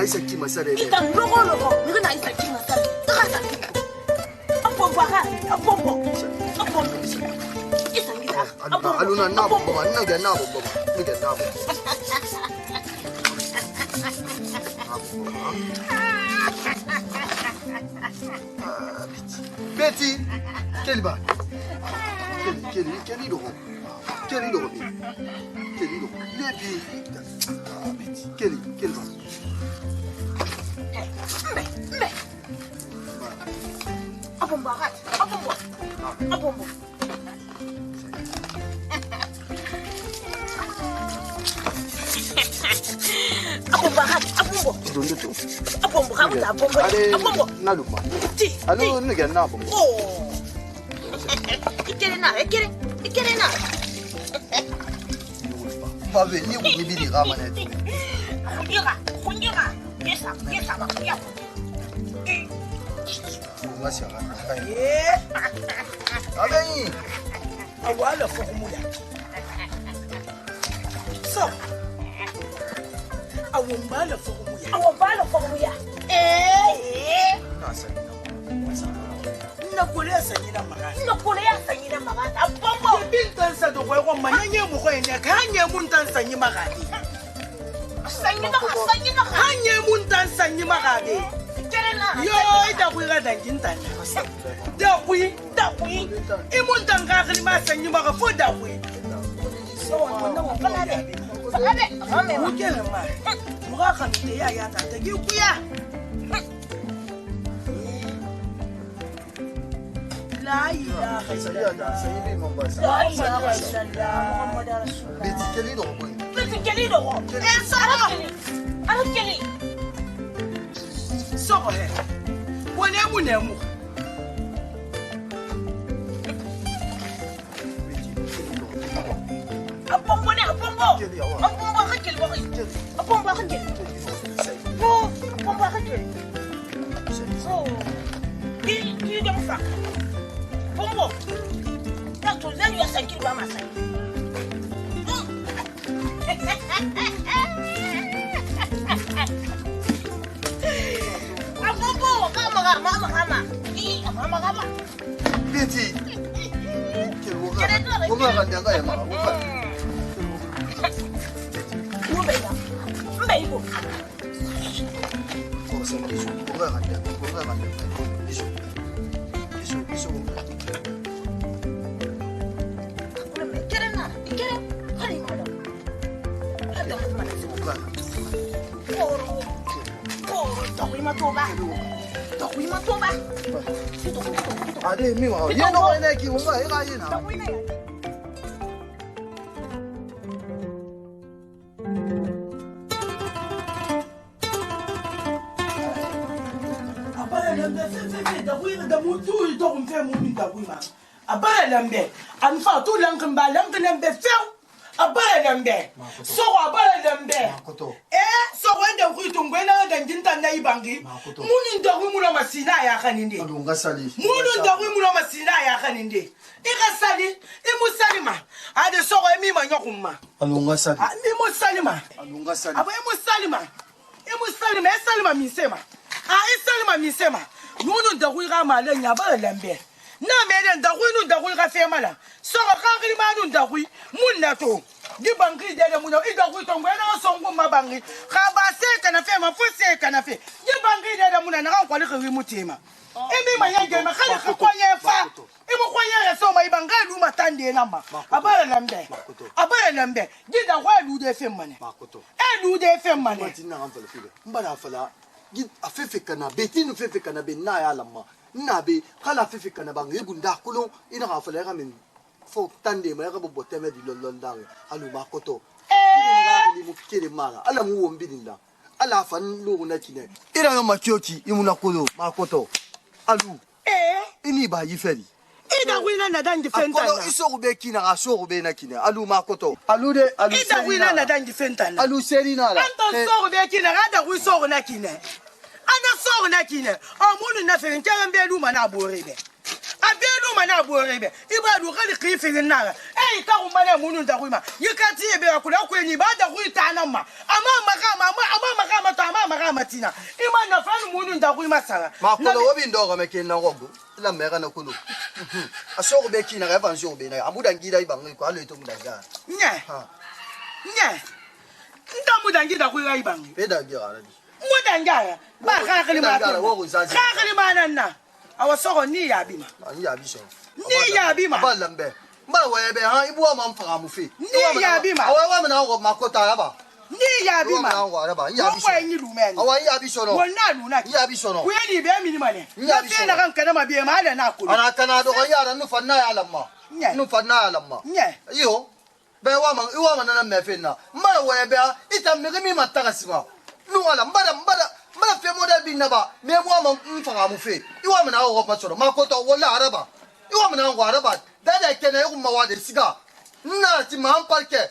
isa ki masare ne ita logo mi na isa ki masare ka san ki abombo ga isa ngita aluna na bombo ma na ga na bombo mi ga na bombo Betty Keliba Keli do Lebi Keliba abombo Dondo to abombo ga buta abombo na luma alo ni ga na bombo ikere na va venir ou ni bi ni ramane de khungira yesa ba ya on va se ramener Abenyi Awala fokumuya. So. Awumbala fokumuya. Nakulesa nyina magana. Abombo. Bintansa do kwa manyanye mu kwenya kanye muntansa nyima gadi. Kanye muntansa nyima gadi. Yo ita kuiga danjintana. Da kui. Imuntanga khali ma sanyi maka fo da kui. So wannan falade. Mukela ma. Muga khamite ya ta ta gi kuya. La ilaha illallah. Sayyidi Mombasa La ilaha illallah Muhammad Rasulullah. Betty Keli do Ara keli. So he. Wonemu. Beti. Bunga kan dia enggak ya, Mak? Bukan. Oh, sama isu. Bunga kan dia. Isu. Ada mi mau. Ya no ini ki bunga ya kaji na. Abara lambe, anfa tu langkamba lambe feu. Abara lambe, so abara lambe. So wenda kuitungwena ganjinta na ibangi. Muni ndawi muna masina ya kaninde. Alunga sali. Muni ndawi muna masina ya kaninde. Ika sali, imusalima. Ade so emi manyokuma. Alunga sali. Imu salima. Alunga sali. Aba imu salima misema. Isalima misema. Muni ndawi ga malenya abara lambe. Na mede ndawi ga femala. So kakiri manu ndawi munna to. Di bangi de muna ndawi to ngwena songo mabangi. Khabase kana fe mafuse kana fe. Di bangi de muna na kwa likhi mutima. Emi mayenge ma khali khoye fa. Imu khoye so ma ibanga lu matande na ma. Abara lambe. Di da kwa lu de fe mane. Lu de fe mane. Matina ngam fele. Mbana fala. Gi afefe kana beti no fefe kana be na ya lamma. Nabe kala fefe kana bangi gunda kulon ina ga fele ga min. Fo tande ma ga bo teme di lolondange. Alu makoto. Ni mu kire mara. Ala mu wombidinda. Ala fan lu na kine. Ira yo makioki imuna kulo makoto. Alu. Ini ba yifeli. Ida wina na dangi fentana. Akolo iso be kina ga so be na kine. Alu makoto. Alu de alu Ida wina na dangi fentana. Alu seri na la. Anton so be kina ga da wi so na kine. Ana so na kine. Amunu na fe nkere mbe lu mana borebe. Abelu mana borebe. Iba du kali kifin na. Ka umana munu nda kuima. Yikati ebe akula kweni ba da kuita na ma. Ama makama tina. Ima na fanu munu nda kuima sara. Makolo obi ndogo meke na ngogo. La mera na kulu. Asoko be kina ga ban so be na. Amuda ngida ibangi ko alo to mudaga. Nye. Nda mudangi da kuira ibangi. Be da gira ni. Mudanga. Ba kakali ma. Kakali ma nanna. Awasoko ni yabima. Ni yabiso. Ni yabima. Ba lambe. Ba webe ha ibu wa mamfara mu fe. Ni yabima. Awa wa mana ko makota raba. Ni yabima. Awa raba. Yabiso. Wa ni lumeni. Awa yabiso no. Wonna luna. Yabiso no. Kweni be mini mane. Yabiso. Na kan kana mabiye ma ala na kulu. Ana kana do yara nu fanna ya lamma. Nu fanna ya lamma. Yo. Be wa man na me fe na. Mara webe ha ita mi mataka sima. Nu ala mbada fe model bin naba me mo ma mfanga mu fe iwa mana wo pa choro makoto wala araba iwa mana ngo araba dada kene yo ma wa de siga na ti ma parke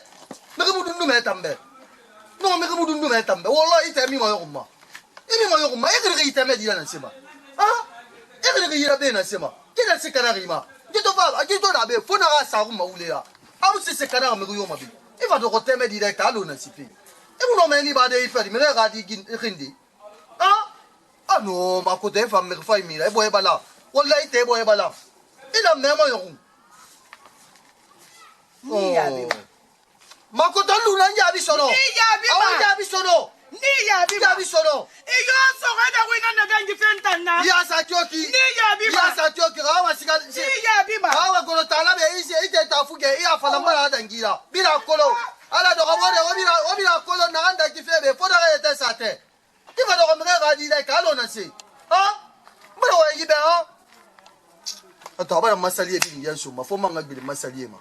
me ko dundu me tambe no me ko dundu me tambe wala ite mi ma yo ma e gre ite me dira na sema e gre ira be na sema kina se kana rima kito ba kito da be fona ga sa ko ma ulea awu se kana me ko yo ma bi e va do ko teme direct alo na sipi e mo no me ni ba de iferi me ga di gindi no, makoto e fam me fai mira e boy bala. Wallahi te boy bala. Ila memo yo. Ni yabi. Makoto lu na yabi sono. Ni yabi ma. Awa yabi sono. Ni yabi ma. Yabi sono. Iyo so ga da wina na gangi fentana. Ya sa kyoki. Ni yabi ma. Ya sa kyoki awa siga. Ni yabi ma. Awa kono tala be ite tafuge iya fala mara dangira. Bira kolo. Ala do gabore obira kolo na anda kifebe foda ga yete sate. Tu vas donc me regarder là, calme on a c'est. Hein? Mais ouais, il est bien. Attends, on va masalier bien sûr, ma faut m'engager le masalier ma.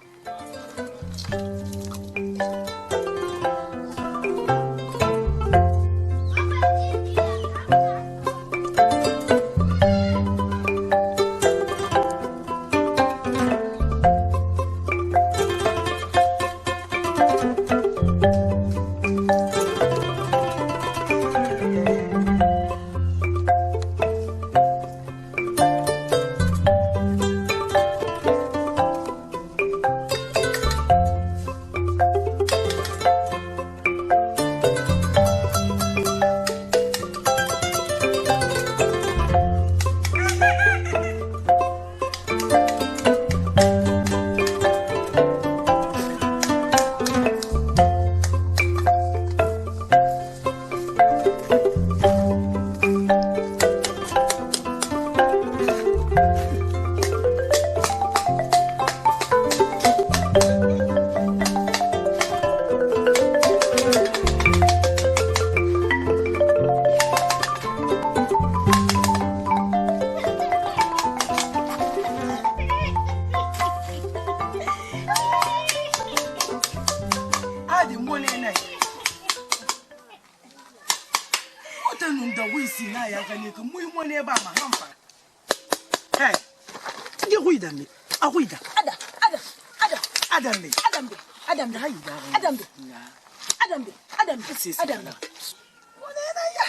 nunda wisi na ya gane ka muy mo ne ba ma hampa hey ndi huida mi a huida Adam adam mi Adam da haida Adam wala na ya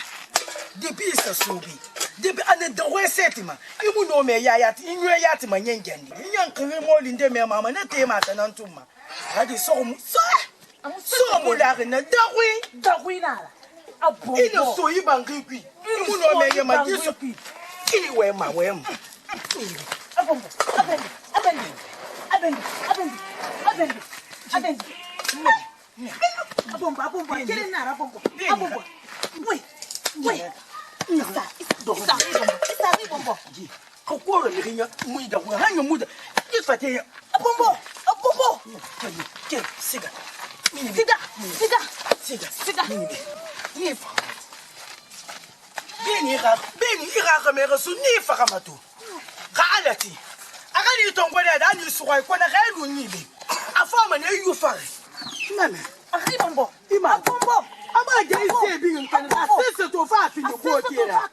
depuis sa sobi depuis ane da we setima imu no me ya ya inwe ya tima nyengende nyan kire mo linde me mama na te mata nan tumma hadi so mu so mu la na da wi nala abo ino so yibangi kwi imu no me ye ma jiso ki we ma we ma abombo kele nara abombo isa bombo ka koro ne ginya mu da ku hanya mu da ifate ya abombo ke siga ni fa beni ira me ga su ni fa ka mato ka alati aga ni tongo da ni su ko na ga lu ni be afa ma ne yu fa mama abombo ama ga ise bi nkan na sese to fa fi ni ko tira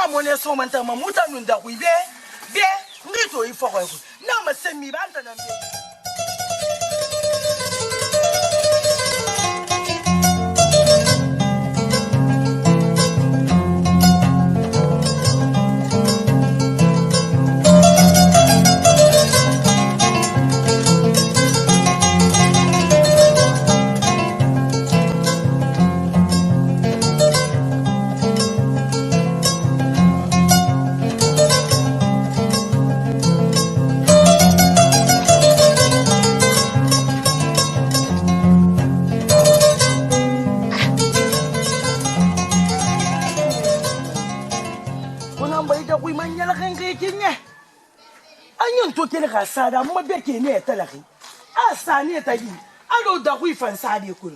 amone so manta mamuta nunda ku be ngito ifo ko na masemi banta na mbe to kele ga sada mo be ke ne ta la ri a sa ne ta di a lo da ku ifan sa de ku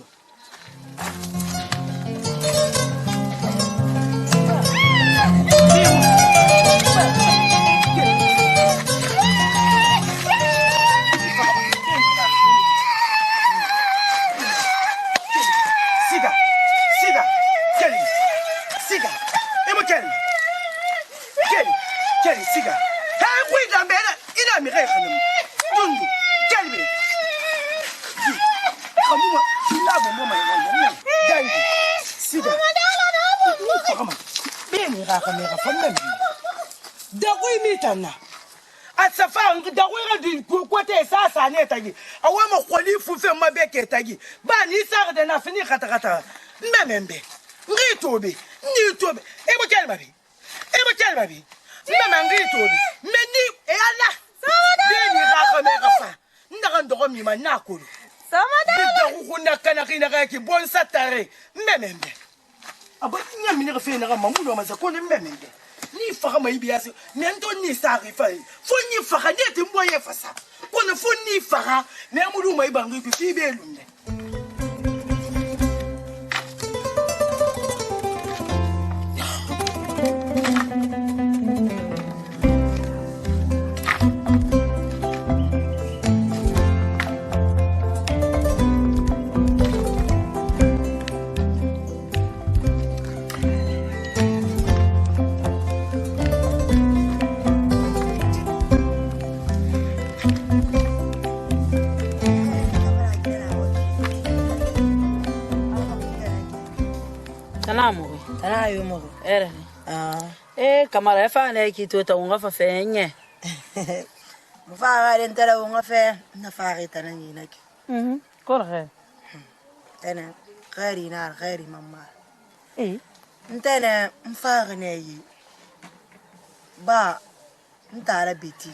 siga emo keli siga ha ku da be ina mi kai khanim dundu kelbi khamuma ila bo mo mai wannan dangi siga kama be mi ga khamera fannan da ku mi tanna atsafa da ku ga di ko te sa ne tagi awa mo kholi fu fe ma be ke tagi ba ni sa da na fini kata memembe ngitobe ebo kelbabi mama ngitobe meni eyala beni ga khamera fa ndaga ndogo mi manakulu bidda kuna kana kina ga ki bon satare memembe aba nyami ne fe na ga mamulo maza ko ne memembe ni fa ma ibiasi mento ni sa ri fa fo ni fa ga ne timbo ye fa sa ko ne fo ni fa ga ne mudu mai bangi fi be lunde Tana yo mo era kamara fa na ki to ta unga fa fenye mo fa ga den tara unga fe na fa ga tana ni naki ko re tana khairi na khairi mamma ntana mfa ga ne yi ba ntara beti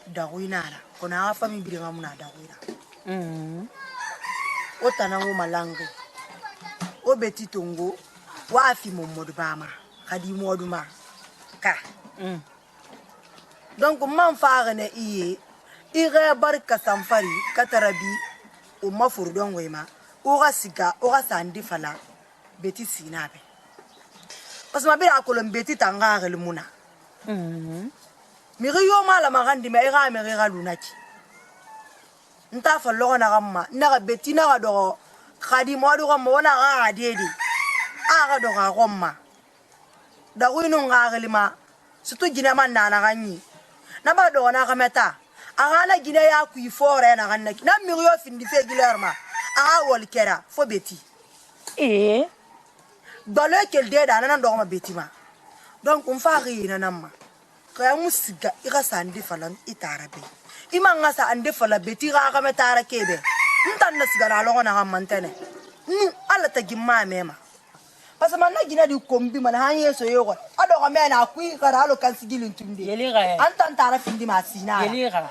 da winara kuna fa mi bi ga muna da wina o tana mo malango o beti tongo wa fi momodu bama kadi modu ma ka donc man faare ne iye ire barka samfari katarabi o mafur don wema o ga siga o ga sandi fala beti sinabe parce ma bira ko beti tanga le muna mi riyo mala magandi me ira me ira lunaki nta fa logo na gamma na ga beti na ga dogo khadi mo do gamma wona ga dedi aga do ga gomma da winu nga galima sutu gina man na ganyi na ba do na ga meta aga na gina ya ku ifore na ganna na mi yo findi fe gilerma aga wol kera fo beti balo kel de da na do ma beti ma donc on fa ri na namma ka musiga ira sandi falam itarabe ima nga sa ande fala beti ga metara kebe ntan na sigara lo na ga mantene ala ta gimma mema parce man na gina di kombi man han yeso yogo ado ga mena ku gara lo kan sigilin tunde yeli ga antan tara findi ma sina yeli ga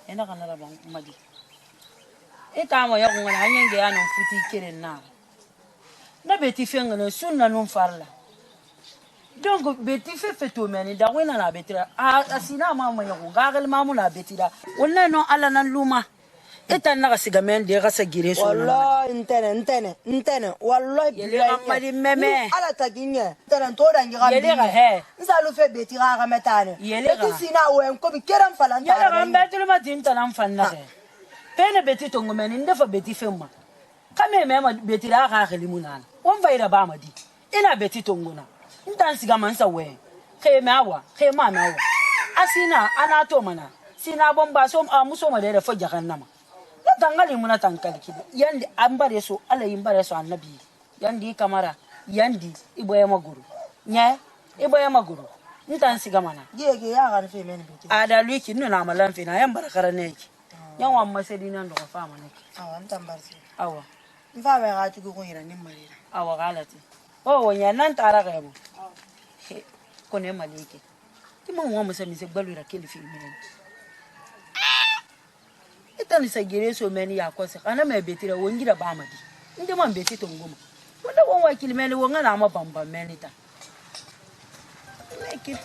ena ga naraba madi e ka mo yogo ngana hanyenge ya no futi kiren na beti fenga no sunna no farla donc beti fe to meni da wena na betira asina mama yogo gagal mamu na betira wonna no ala nan luma eta na siga men de ga sagire so wallahi ntene wallahi billahi meme ala taginye tena to da ngira yele ga he nsalu fe beti ga metane beti sina wen ko bi keran falanta yele ga betul ma tin tanan fanna pene beti to ngomeni ndefa beti femma kame mema beti ra ga khalimunana on vaira ba madi ina beti to ngona ntan siga mansa we ke mawa asina ana to mana sina bomba so amuso ma da fa jahannama na tangali muna tankali kidi yandi ambare so ala yimbare so annabi yandi kamara yandi iboye maguru nya iboye maguru ntan siga mana gege ya ga fe men beti ada luki nuna malan fina yan barakara neki yan wa masedina ndo fa ma neki awa ntan barsi awa mfa ba ga tugo ko hira ni marira awa galati wonya nan tara ga yabo kone malike kima wa musa mi se gbalura kele fi mi etani sa gere so meni ya kwase kana me betira wongira ba madi inde man beti to ngoma wanda won wa kilmeni won na ma bamba meni ta like it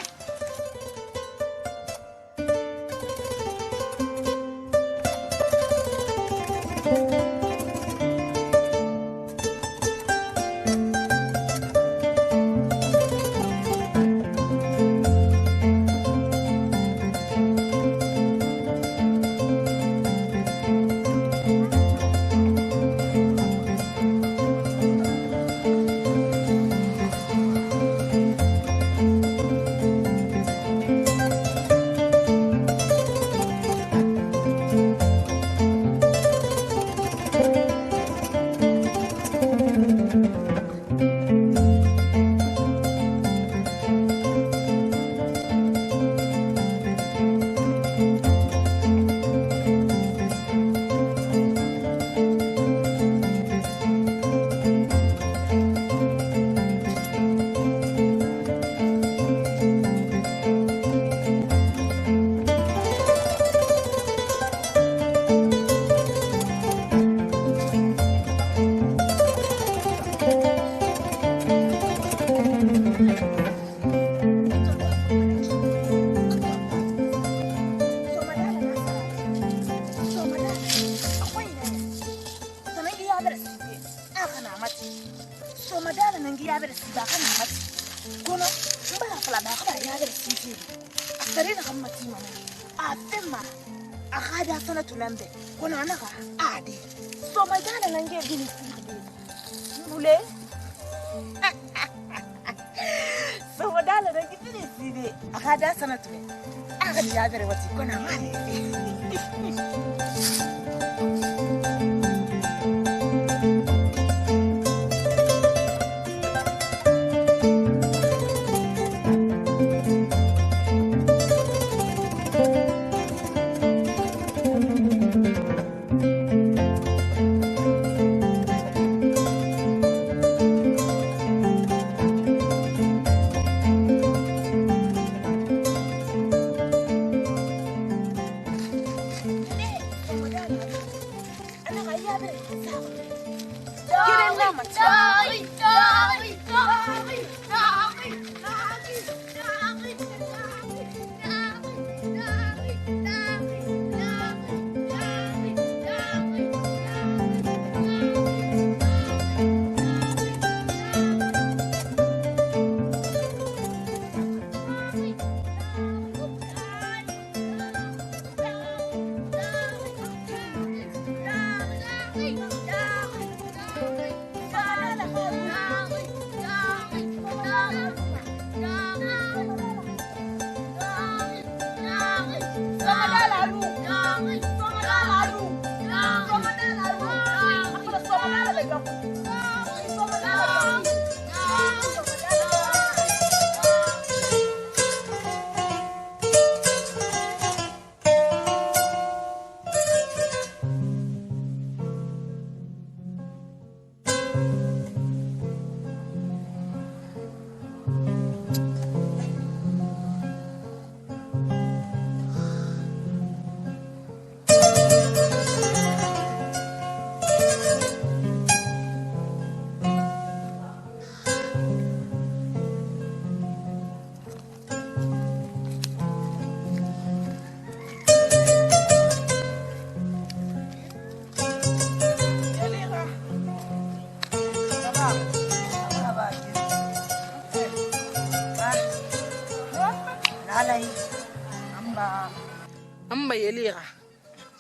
yelira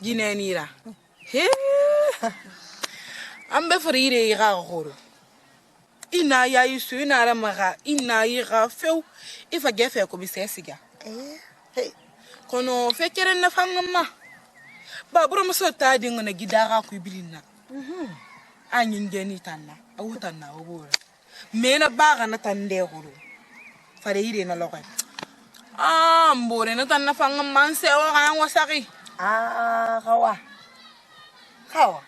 ginenira he ambe frire ira goro ina ya isu ina ramaga ina ira feu ifa gefe ko bisesiga hey kono fekere na fangama babura muso ta dinga na gidara ku bilina anyin geni tanna awutanna obora mena baga na tande goro fare ire na lokay mbore na tanna fangama se o ga wasaki kawa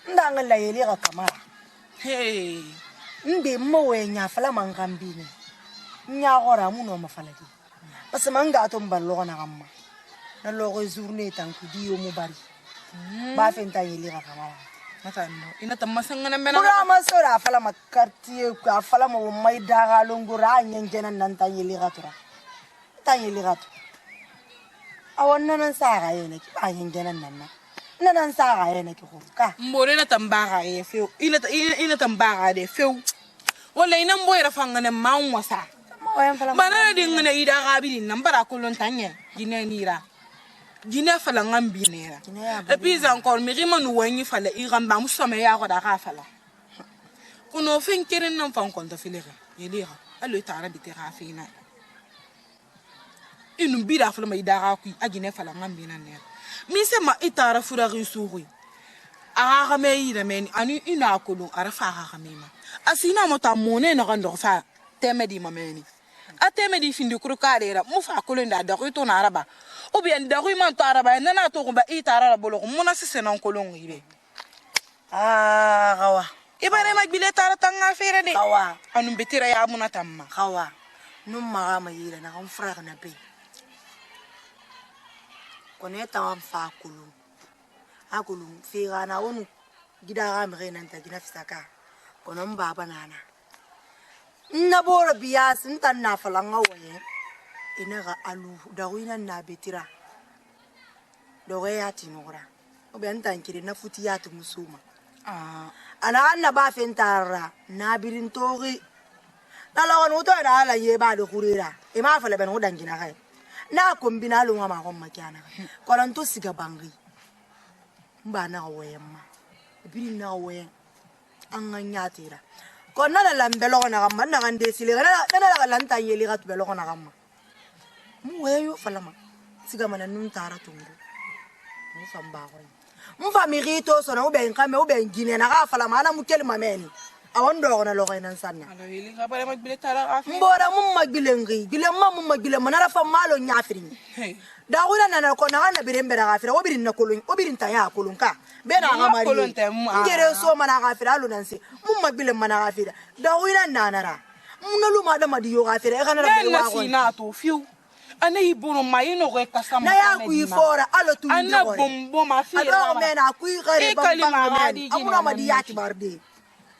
ndanga la yelira kamara hey mbe mwe nya fala mangambini nya gora muno mafalaki parce manga to mballo na gamma na logo journée tan ku diyo mu bari ba fenta yelira kamara matano ina tamasanga na mena pura masora fala makartie ku fala mo mai daga longura nyenjena nan tan yelira tura tan yelira tu awonna nan saga yene ki ba nyenjena nan nan saga yene ki ko ka mbore na tambaga e feu ina tambaga de feu wala ina mboyra fangane maunwasa bana dingene ida gabi nan bara kullun tanye ginenira gine fala ngambi nera et puis encore mi rimanu wani fala iramba musome ya ko da ka fala kuno fen keren nan fan kon ta filera yelira allo tara bi tera fina inu bida fala mai da ku agine fala ngambi nan nera mi se ma itara fura risuri aga me ira men ani ina kulun arafa aga mema asina mota mone na gando fa temedi mameni atemedi findi kuru karera mu fa kulun da to na araba ou bien da man to araba nana to ko ba itara bolo mona sese non kulun ibe kawa ibare ma bile tara tanga fere de kawa anu betira ya muna tamma kawa num maga ma yira na kan fra na pe koneta am fa kulun akulun fira na wonu gidara mre nan ta gina fisaka konon baba nana na bora bias ntan na falanga waye ina ga alu da wina na betira do ya tinora o be ntan kire na futi ya tu musuma ana anna ba fentara na birin tori na lawan uto na ala ye ba do kurira e ma fala ben udan gina kai na kombina lu ma ko makiana kolan to siga bangi mba na wayemma birin na wayen an ganya tira konna la lambelo na gamma na gande sile na la lanta yeli gat belo na gamma mu weyo falama siga mana nun tara tungu mu famba ko mu famiri to so na u ben kame u ben gine na ga falama na mu kelma meni awon do na lo nan sanna ala yeli ga bare magbile tara afi mbora mu magbile ngi gile mu magbile manara fa malo nyafiri da wura na ko na na birembe da gafira o birin na kolon o birin ta ya kolon ka be na ga mari ngere so mana gafira alu nan se mun magbile mana gafira da wura na nara mun lu ma da madi yo gafira e kana da wa ko na to fiu ana iburu mayino ko kasama na ya ku ifora alo tu ana bombo ma fi ado me na ku gare bamba amuna madi ya tibarde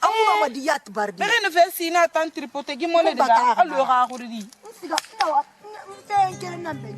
amuna madi ya tibarde bere no vesi na tan tripote gimole de ga alo ga khuridi siga na fe ngere nan be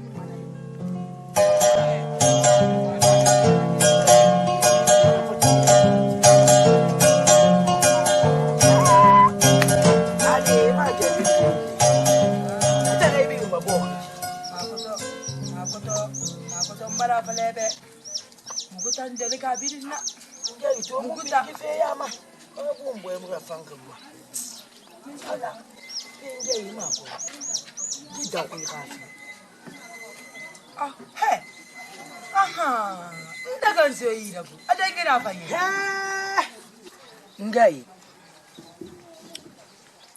ngai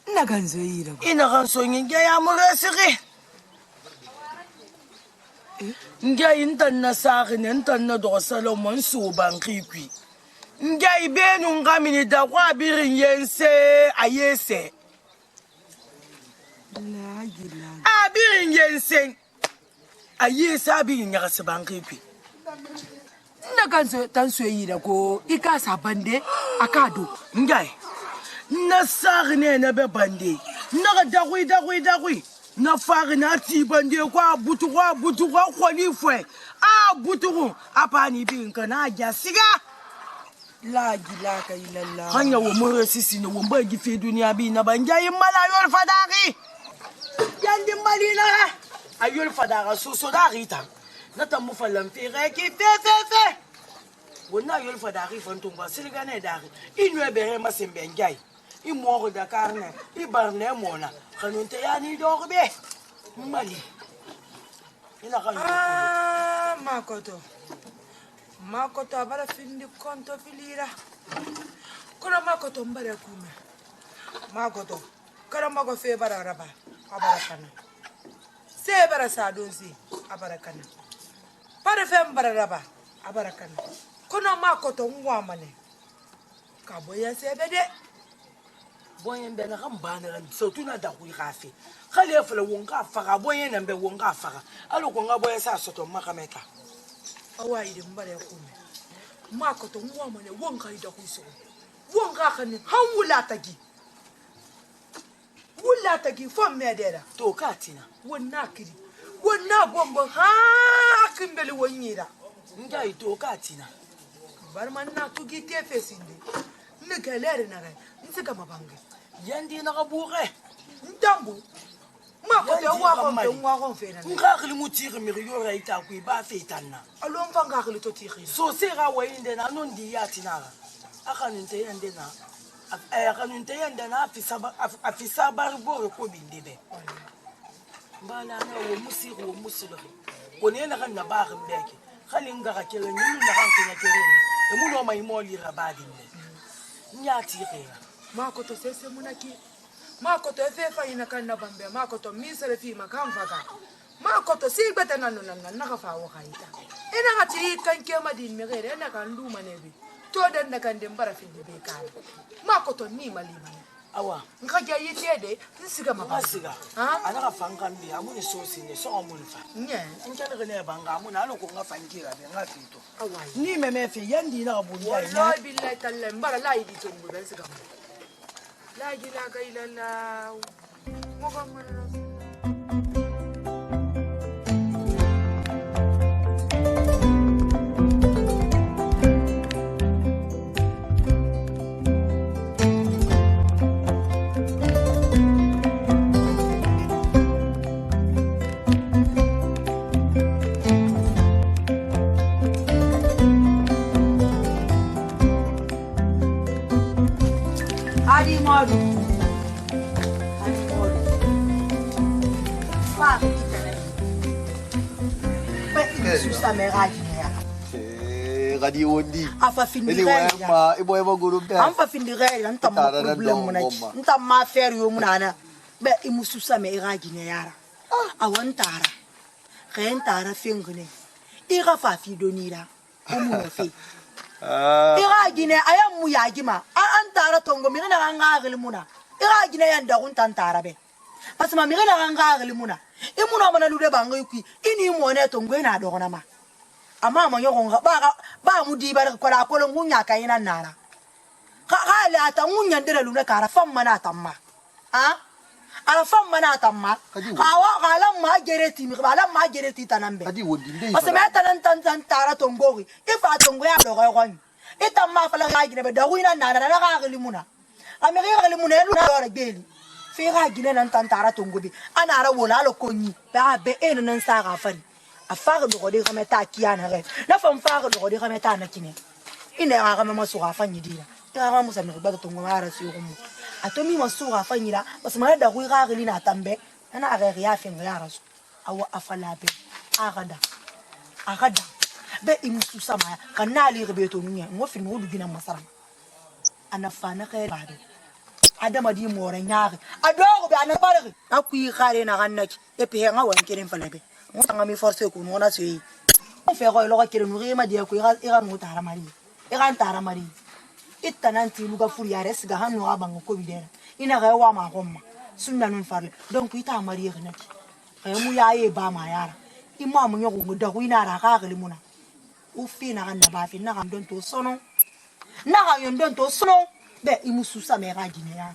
ina ganzoira ina ganso nge ya muresiri ngai ntanna sari ne ntanna do Salomon so bankikwi ngai benu ngamini da kwa birin yense ayese abirin yense ayese abirin ngase bankikwi ina ganzo tansoyira ko ikasa bande akado ngai na sari ne na be bande na dagwi na fari na ti bande kwa butu kwa khoni fwe butu apani binka na jasiga la gilaka ilalla hanya wo mo sisi ne wo mba gife duniya bi na banjayi malayol fadari yandi malina ayol fadara so dari ta nata mu fallan fe ga ki fe wonna yol fa dari fantum ba silga ne dari inu ebere masembe njai I mort de carne I barne mona kanun te yani dorbe mali ina kan makoto abara findi konto filira kono makoto mbare kume makoto kara mago fe bara raba abara kana se bara sadonsi abara kana pare fe mbara raba abara kana kono makoto ngwamane ka boya se bede boyen be na kan bana ran so tuna da ku gafe khale fala wonga faga boyen nan be wonga faga alo ko nga boyen sa soto makameta awa ide mbare kume makoto ngwamane wonga ida ku so wonga kan han wula tagi fon medera to katina wonna kiri wonna bombo ha kimbele wonyira ngai to katina barman na tugi tefe sinde ne galere na gai ntsika mabange yandi na kabure ntambu makoto wa ko fena nga khili mutiri mi yo ra ita ku ba fetana alon fanga khili to tiri so se ga wa inde na non di yatina akaninte yande na akaninte yande na afisa barbo ko bindebe mbala na wo musiro woni na kan na ba khambeke khali nga ka kele ni na kan kenya kereni e muno mai moli rabadinde nyati khera makoto sese munaki makoto efefa ina kan na bambe makoto misere fi makamfaka makoto sigbeta nanu na ka fa wo khaita ina ngati kan kema din megere na kan lu manebi to den na kan dem bara fi de be kan makoto ni malima awa nkaja yitede nsiga mabasiga ana ka fangan bi amuni sosi ne so amuni fa nye nkele ke ne banga amuna alo ko nga fangira be nga fito awa ni meme fi yandi na bunya wallahi billahi tallahi mbara la yidi tongu ben siga la ilaha illallah muhammad rasul Gadi wondi. Afa findi Ele wa ibo ebo group da. Amfa findi gari anta ma problem muna nta ma fer yo muna na. Be imususa me iragi ne yara. Awantara. Khentara fingune. Ira fa fi donira. Omu fe. Iragi ne ayam mu yagima. Antara tongo mi na ngagel muna. Iragi ne yanda kuntantara be. Pasma mi na ngagel muna. Imuna mana lude bango ku. Ini mo ne tongo na do na ma. Ama ma yogonga ba mu di bar ko la ko ngunya kayina nana ka ala ta ngunya ndere luna kara fam mana tamma ala fam mana tamma kawa kala ma gereti mi kala ma gereti tanambe Kadi wondi ndey. asema tan tara tongogi ifa tongo ya do ko itamma fala ga gine be da wina nana na ga limuna amiri ga limuna luna do geli fi ga gine nan tan tara tongobi ana ra wona lo konyi ba be en nan sa ga fari afare do de kameta kiana re na fam fare do de kameta na kine ine ga ma masuga fanyidira ta ga musa mi ba to ngara si ko mu atomi masuga fanyira basma da ku ga gili na tambe ana ga ya fin ya rasu awa afala be agada be imusu sama kanali rebe to nya ngo fin ngo dugina masara ana fana ka ba de adama di more nyaare adogo be ana bare akui khare na ganaki e pe nga wan kelen falabe ngotanga mi force ko ngona sei on fait ko lo ka kelen ngri ma dia ko ira ngota ramari ira ntara mari itananti luga furiare siga hanu abanga ko bidera ina ga wa ma gomma sunna nun farle donc ita mari gnaki kay mu yaye ba ma yara imma mu nyogo da ko ina ra ka gele muna u fi na ganna ba fi na ga don to sono na ga yon don to sono be imusu sa me ga gine ya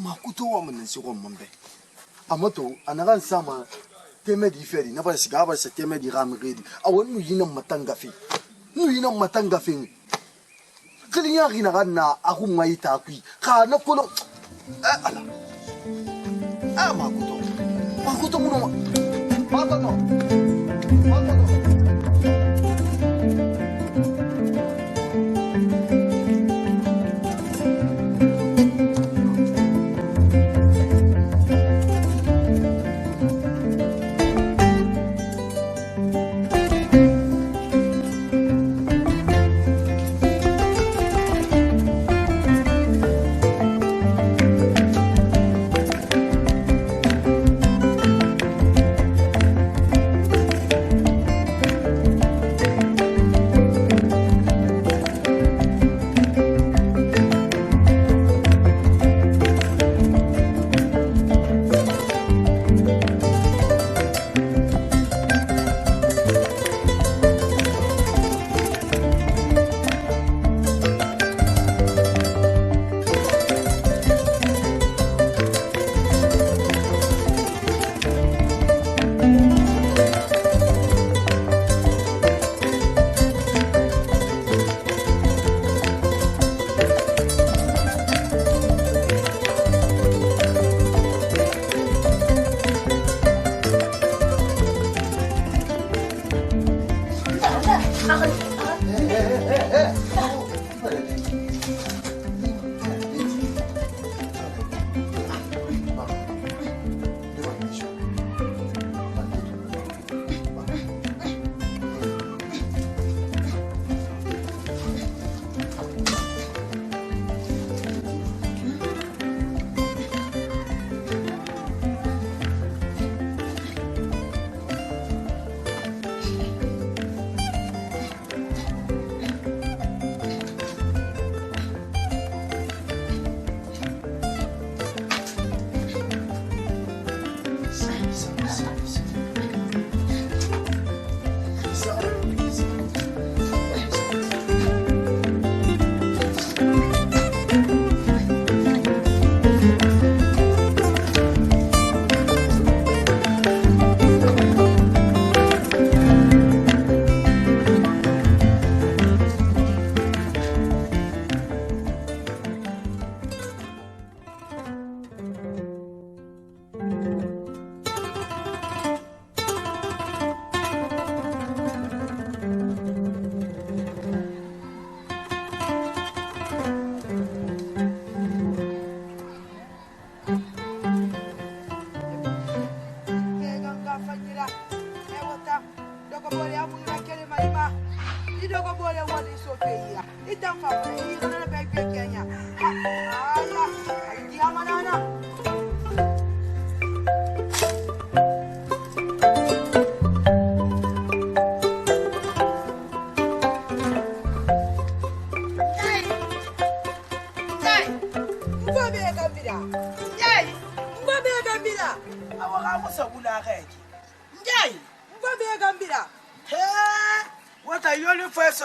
Makuto wa mun si ko mambe. Amato anagan sama teme di feri na ba siga ba se teme di ram redi. Awon nu yina matanga fi. Nu yina matanga fi. kalinya gina ganna aku ngai ta kui ka na kolo ala makuto muno makoto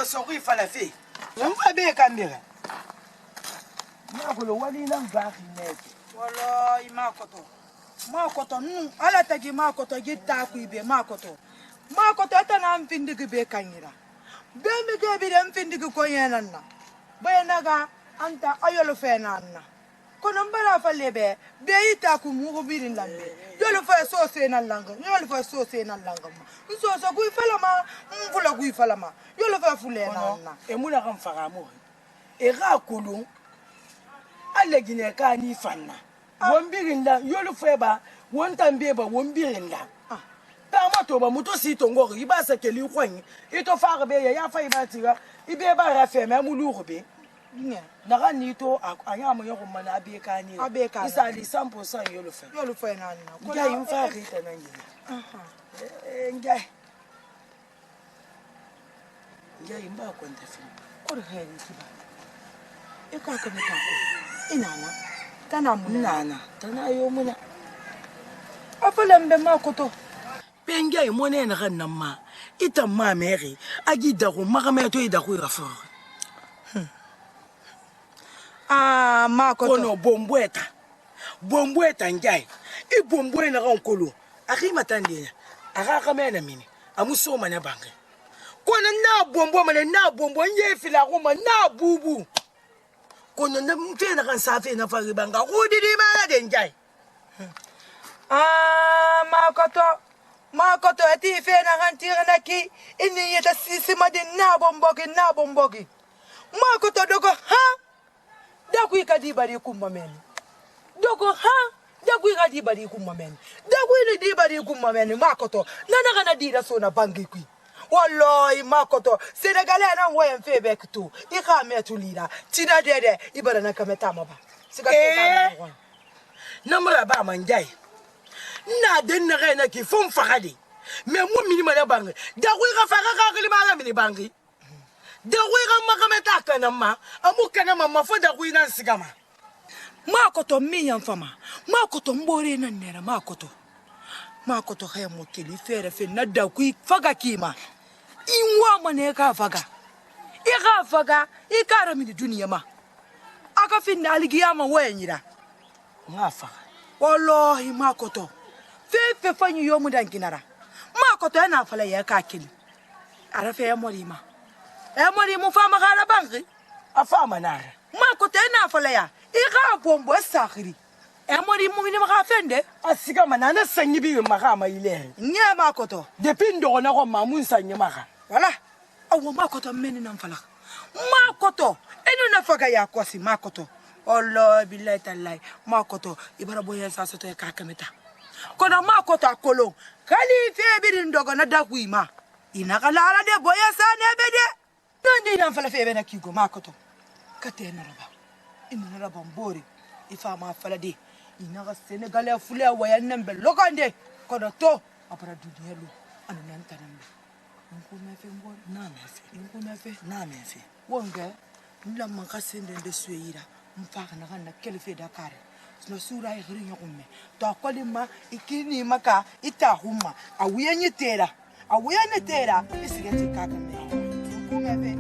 Sorry falafi. Mwa be kamera. Makolo wali na ngaki nete. Wala imakoto. Makoto ala tagi makoto gita ku ibe makoto. Makoto ata na mfindigi be kanyira. Be mi ge bi dem mfindigi ko yenanna. Be naga anta ayolo fenanna. Kono mbara falebe be ita ku mu birin lambe. Yolo fa so se na langa. Yolo fa so se na langa. So ku falama mvula ku falama. Yolo fa fulena na. Emuna kan faramo. E ga kulun. Ale gine ka ni fanna. Wombirin la yolo fa ba won tambe ba wombirin la. Ta moto ba moto si tongo iba sa keli kwani. Ito fa be ya fa iba tira. Ibe ba ra fe me mulu be. Naga ni to anya mo yoko mana abe ka ni. Isa li 100% yolo fa. Yolo fa na na. Ngai imfa rita na ngina. Ngai. Ngai mba kwenda fini. Ore heri kiba. E ka ka meta ko. Inana. Tana munana. Tana yo muna. Afala mbe makoto. Ngai mo ne na kan ma. Ita ma mere agi da ko magame to ida ko rafa. Ah makoto. Kono bombweta. Bombweta ngai. I bombwe na kan kolo. Akima tande. Aka kamena mini. Amuso mana bange. Kona na bombo mane na bombo nye fila kuma na bubu. Kona na mfena kan safi na fari banga kudi di mala denjai. Makoto ati fena kan tira na ki ini yeta sisi madin na bombogi. Makoto dogo ha? Daku ikadi bari kumma men. Dogo ha? Daku ikadi bari kumma men. Daku ikadi bari kumma men makoto. Nana kana dira so na bangi kui. Wallahi makoto Senegalais na ngoyen febe kutu ika metulira tina dede ibara na kameta maba sika ka namara ba manjai na den na rena ki fon fagadi me mo minima na bangi da ku ga faga ka kili mala mini bangi da ku ga makameta kana ma amu kana mama fo da ku ina sigama makoto mi yan fama makoto mbore na nera makoto haya mokili fere fe na da ku faga kima inwa mane ka faga ikara mi duniya ma aka fin na aligiyama wayira ngafa wallahi makoto fe fanyu yomu dankinara makoto yana fala ya ka kili arafe ya morima fama gara bangi afama nara makoto yana fala ya ika bombo sakhiri morimu ni maka fende asiga manana sanyi bi maka ma ile nya makoto depindo na ko mamun sanyi maka wala awo makoto meni nan fala makoto enu na faga ya kosi makoto Allah billahi tallahi makoto ibara boye sa soto ka kameta kono makoto akolo kali fe birin dogo na dakuima ina kala ala de boye sa ne bede nandi nan fala fe be na kigo makoto katena raba ina raba mbori ifa ma fala de ina ga Senegalais fule waya nambe lokande kono to apara duniya lu anan tanambe nkumefe mbori namefe wonge nla manka sende de suira mfaka na kana kelfe Dakar no sura ihiri nyokume to akolima ikini maka itahuma awuyenye tera isigete kaka me nkumefe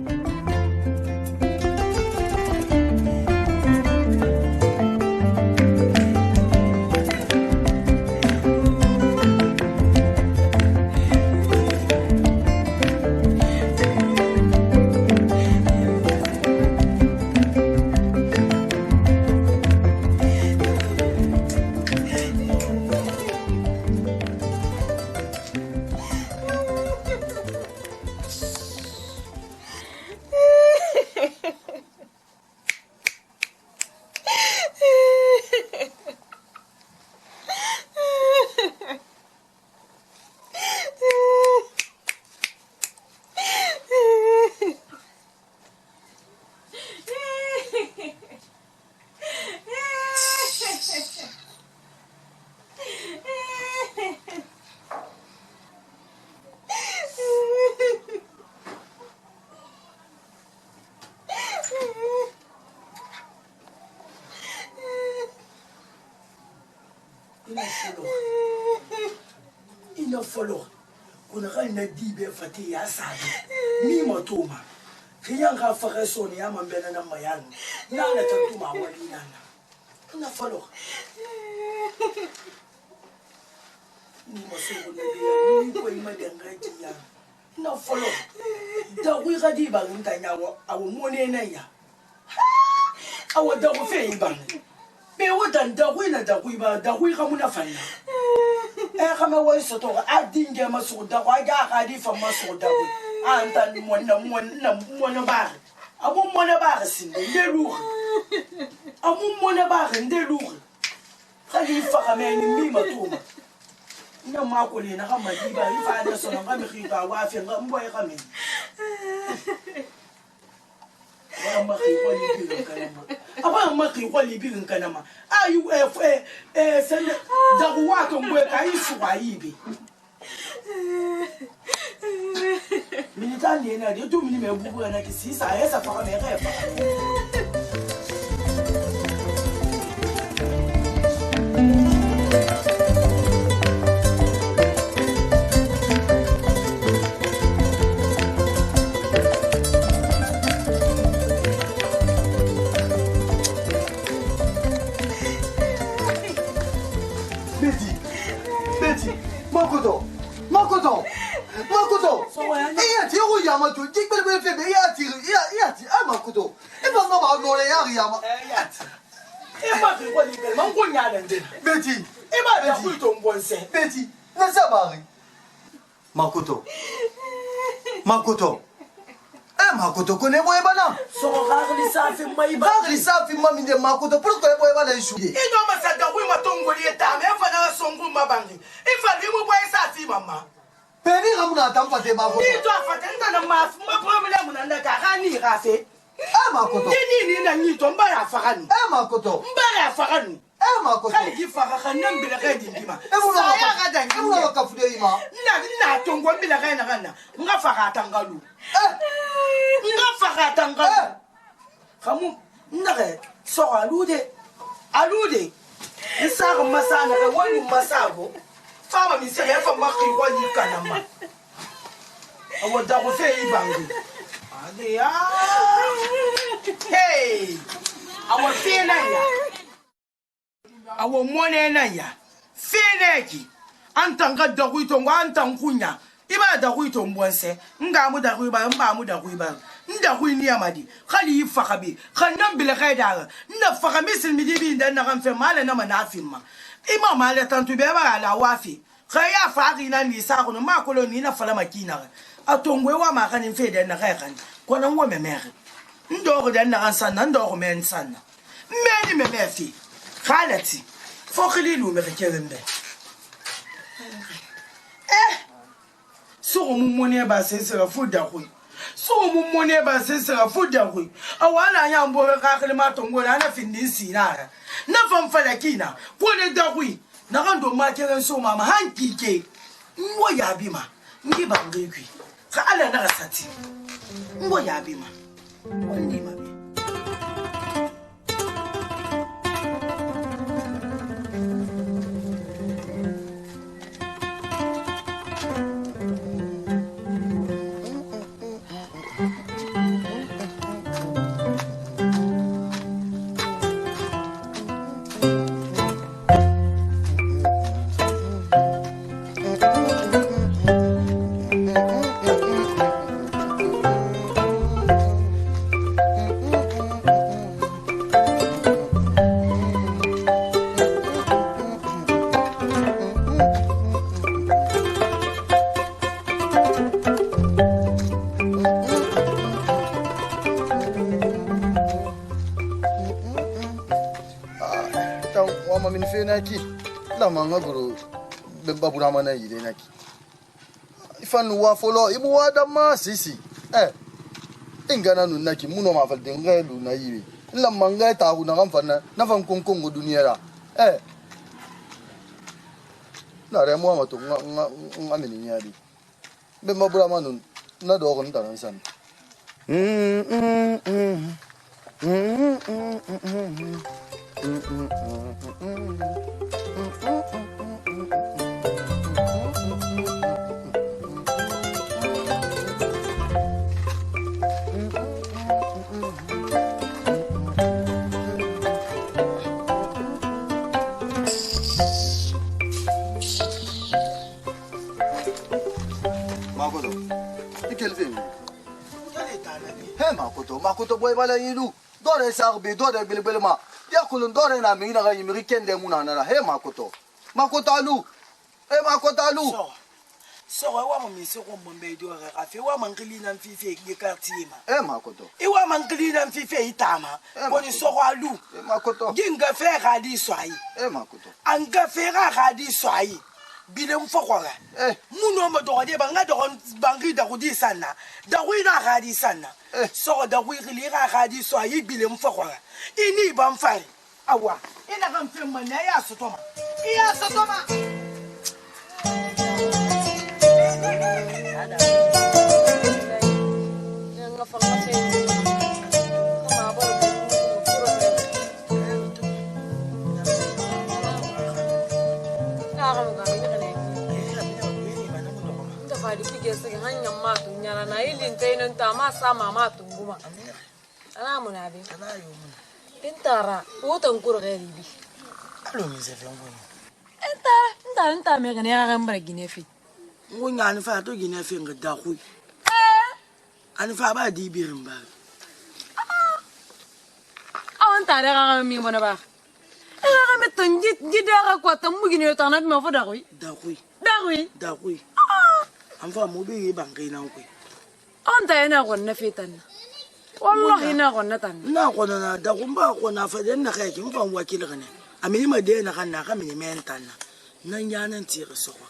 ina folo kuna ga ina dibe fati ya sabe mi motoma kiyan ga faga so ne ya mambena na mayan na tantuma wali nana ina folo ni maso ne biya ni ko ima denga jiya ina folo da wi ga di ba ntanya awo mo ne na ya awo da ko fe iban be wodan da wi na da wi ba da wi ga muna fanna kama wai soto a dinge masu da kwa ga ka di fa masu da ku an tan mona ba amun mona ba sin de lu amun mona ba de lu khalifa kama ni mi matuma ina ma ko le na kama di ba ifa da so na kama khiba wa fi ngambo ya kama wa ma khiba ni bi kanama aba ma khiba ni bi kanama ayu sen da wa to ngwe ka isu wa yibi milita ni na de to mini me bubu na ki si sa esa fa me re fa Makoto! Iya, tiyo ko ya ma tu tik bele fe be ya ti ma kuto e ba ma no le ya ma e ma ki ko ni ke man ko nya dan de beti e ma da ku to mbonse beti na sa bari makoto makoto ko ne boy bana so ga li sa fi mai ba ba ri sa fi ma mi de makoto pour ko boy bana shu e no ma sa da ku ma to ngoli ta me fa na so ngu ma bangi e fa li mo boy sa fi mama peni ramuna tam fa te makoto ni to fa te nda na ma problem na nda ka ni ga fe makoto ni na ni to mba ya fa ga ni makoto mba ya fa ga ni makoto ka ki fa ga nan bi la ga di ma mo sa ya ga da e mo ka fude ima na to ngo bi la ga na nga fa ga tangalu nga fa ga tangalu kamu nage so alude isa ga masa na ga wani masago fama mi se ya fa makri ko ni kanama awo da ko fe ibangi ade ya hey awo fe na ya awo mone na ya fe na ki antanga da ku to ngwa antankunya iba da ku to mbonse nga mu da ku ba mba mu da ku ba nda ku ni amadi khali fakabi khanam bil khaida nda fakami silmidi bi nda na kan fe mala na manafin ma ima mala tantu be ba la wafi khaya faqi na ni sa ko ma ko ni na fala makina atongwe wa ma kan fe da na kan ko nan wo me mere ndo ko da na kan sanna ndo ko men sanna meni me mefi khalati fokli lu me kerembe so mumone ba sesera fuda ku so mumone ba sesera fuda ku awala ya mbo ka khilma tongo na findi sinara na famfala kina ko ne da ku na kando ma keren so mama hankike ngo ya bima ngi ba ngekwi ka ala na sati ngo ya bima wandi ma bi naki la manga guru bemba burama na yire naki ifanu wa folo ibu wa da ma sisi ingana nu naki muno ma fal denga lu na yire la manga ta hu na kan fanna na fan kongo duniya ra na re mo ma to ngamini nyadi bemba burama nu na do gon tan san Makoto, ikelve. Makoto boy bala yilu. Dore sarbe dore bilbilma. Ya kulun dore na mi na ga yimri kende muna na he makoto alu makoto alu so wa mo mi se ko mombe do ga afi wa mangili na fife ye kartima makoto wa mangili na fife itama ko ni so alu makoto ginga fe ga di swai makoto anga fe ga di swai bilem fokora muno mo do de banga do bangi da ko di sana da wi na ga di sana so da wi ri ga di swai bilem fokora ini ban fari awa ina kan fin man ya sotoma iya sotoma Intara, utang kurang ini. Alo mi se fe ngoni. Entah me gane ya gambara ginefi. Ngonya ni fa to gine fe ngada ku. Ani fa ba di birin ba. Awan tare ga mi bona ba. E ga me tanji jida ga kwa tamu gine ta na me fo da kui. Da kui. Da kui. An fa mo be bangai nan kui. Awan ta ina gonna fitan. Wallahi ina gonna tan. Na kona na da kun ba kona fa den na kai kin fa wakil gane. Ami ma de na kan na ka mi men tan na. Nan ya nan ti so ko.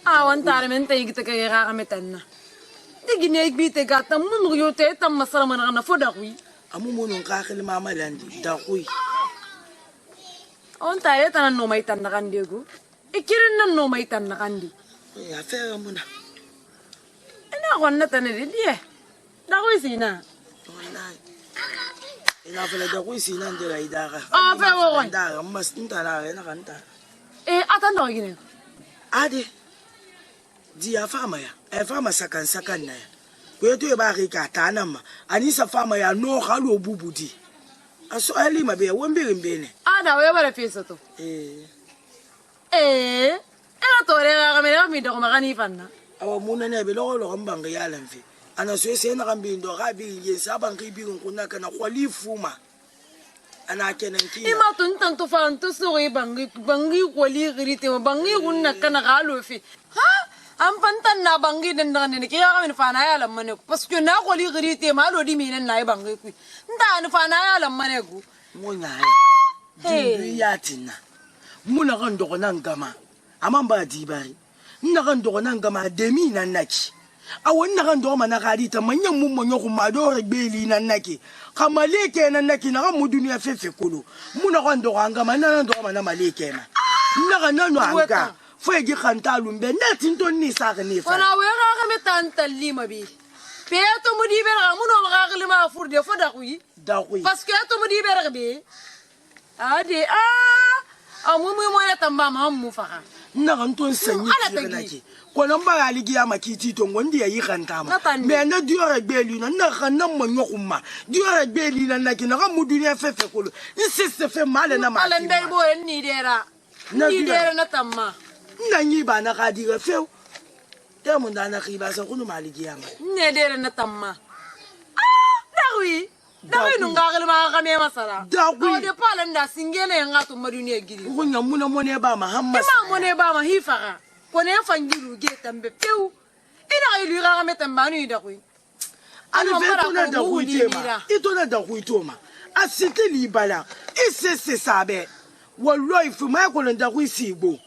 Awan tare men ta yigita ga me tan na. Digine ik bi te ga tamu no yo te tam masala mana na fo da kui. Amu mo non ka khil mama landi da kui. On tare tan no mai tan na kan dego. Ikirin nan no mai tan na kan di. Ya fe mu na. Ina gonna tan di die. Da kui sina. Wallahi. Ina fa da kui sinan de ga ida ga. Ah, fe wo won. Da ga mas nta na na kan ta. Atan do gine. Ade. Dia fama ya. E fama sakan na ya. Kwetu e ba ri ka ta na ma. Anisa fama ya no ga lo bubudi. Aso ali ma be won be ne. Ada we bara fesa to. Ela tore ga me mi do magani fanna. Awa muna ne be lo mbanga ya lamfi. Ana so se na gambi ndo ga bi ye sa ban ki bi kunna kana khalifu ma. Ana kenan ki. Ima tun tan to fan to so e bangi kwali girite ma bangi kunna kana ga lo fi. Ha? Am pantan na bangi den dan ne ki ga me fana ya lamane parce que na kwali girite ma lo di mi nan na bangi ku. Nda na fana ya lamane ku. Munya di ya tinna. Muna kan do nan gama. Amamba di bari. Nna kan do nan gama de mi nan naki. A wannan kan do mana gadi ta manyan mun manyo kuma do regbeli nan naki. Kamaleke nan naki na kan mu duniya fefe kulu. Muna kan do an gama nan do mana maleke ma. Nna kan nanu anga. Foi gi khanta lumbe natin ton ni sa ne fa. Wana we ga me tan talima bi. Pe to mu di bera mu no ga ga ma furde fo da kui. Da kui. Parce que to mu di bera be. Ade amu mu mo ya tamba ma mu fa. Nna kan ton sanyi ti naki. Ko nan ba ali gi amakiti ton wanda yayi khanta ma. Me na dio regbeli na kan nan manyo kuma. Dio regbeli na naki na kan mu duniya fefe kulu. Insiste fe male na ma. Alan dai bo ni dera. Ni dera na tamma. Nanyi ba na gadi ga feu. Te mun da na khiba sa kunu maligi ama. Ne dera na tamma. Dawi. Dawi nun ga galma ga me masara. Dawi. O de palan da singene nga to maduniya gidi. Kunya muna mone ba Muhammad. Ma mone ba ma hifa. Ko ne fangiru ge tambe feu. Ina ilu ga me tamba ni da kui. Ani fe to na da kui ma. Ito na da kui to ma. Asite li bala. Isse se sabe. Wallahi fu ma ko da kui sibo.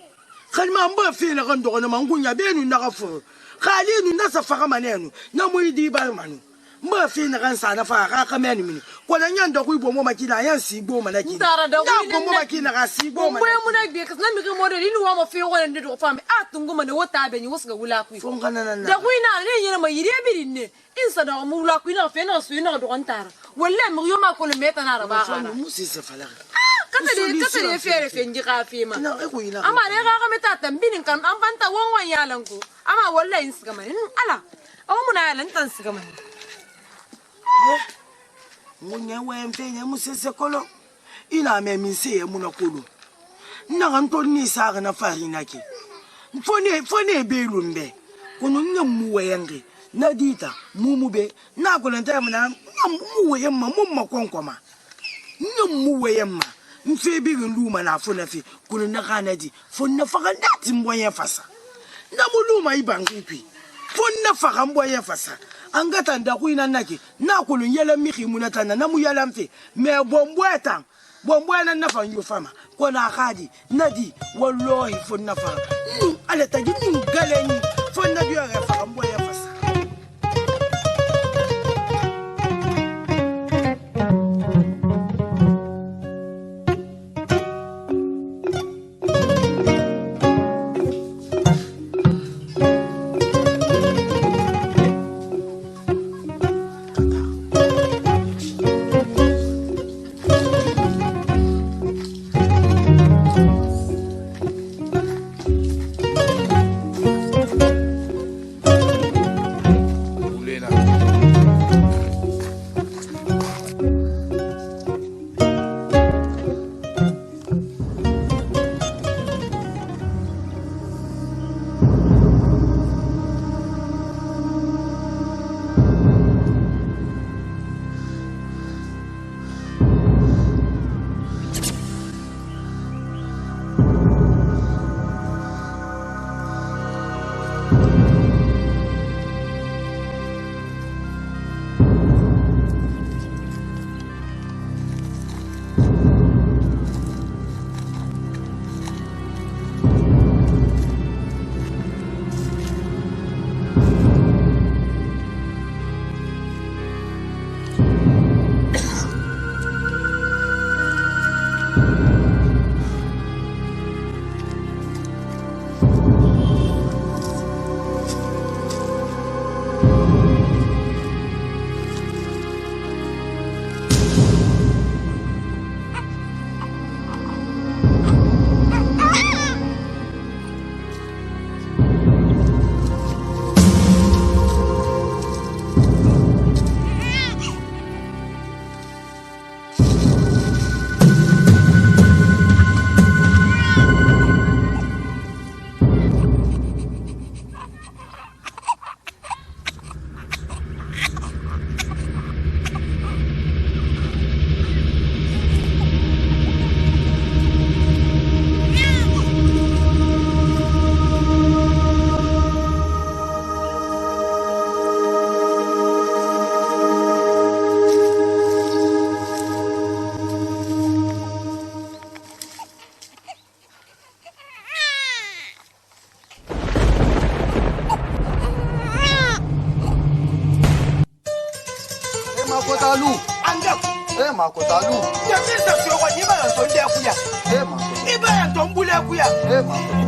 Kan ma mba fe na kan do na mangunya be nu na ka fu. Khali nu na safa manenu. Na mu di ba manu. Mba fe na kan sa na fa ka menu mini. Ko na nyanda kui bo mo makina yan sibo manaki. Ndara da kui bo mo makina ka sibo manaki. Mwe mu na be kas na mi mo de ni wa ma fe ko ne do fa me atungu ma ne wota be ni wasga wula kui. Fon kana na. Da kui na ne yena ma yire bi ne. Insa da mu wula kui na fe na su na do antara. Wallahi mu yo ma ko le meta na raba ga. Mu si se fala. Kata de fere fenji ka fi ma. Ina ko ina. Ama ne ga me ta tambinin kan an banta wanwan yalan ku. Ama wallahi in siga mani ala. Awu muna yalan tan siga mani. Munya we mfenya musese kolo. Ina me minse mu na kolo. Na kan to ni sa ga na farina ke. Fone be lumbe. Kunu nyam we yange. Na dita mu be na ko lenta mu na mu we yamma mu makonkoma. Nyam mu we yamma. Mfe bi luma na fo na fi kunu na kana di fo na fa na timboye fasa na muluma ibangi pi fo na fa gamboye fasa angata nda ku ina naki na kulu yela mi khimuna tana na mu yala mfe me bombweta na fa nyu fama ko na khadi nadi wallahi fo na fa ala taji galeni fo na biyo ga fa gamboye fasa. Eh makotalu. Ya bisa sio kwa niba ya tonde kuya. Eh makotalu. Iba ya tombule kuya. Eh makotalu.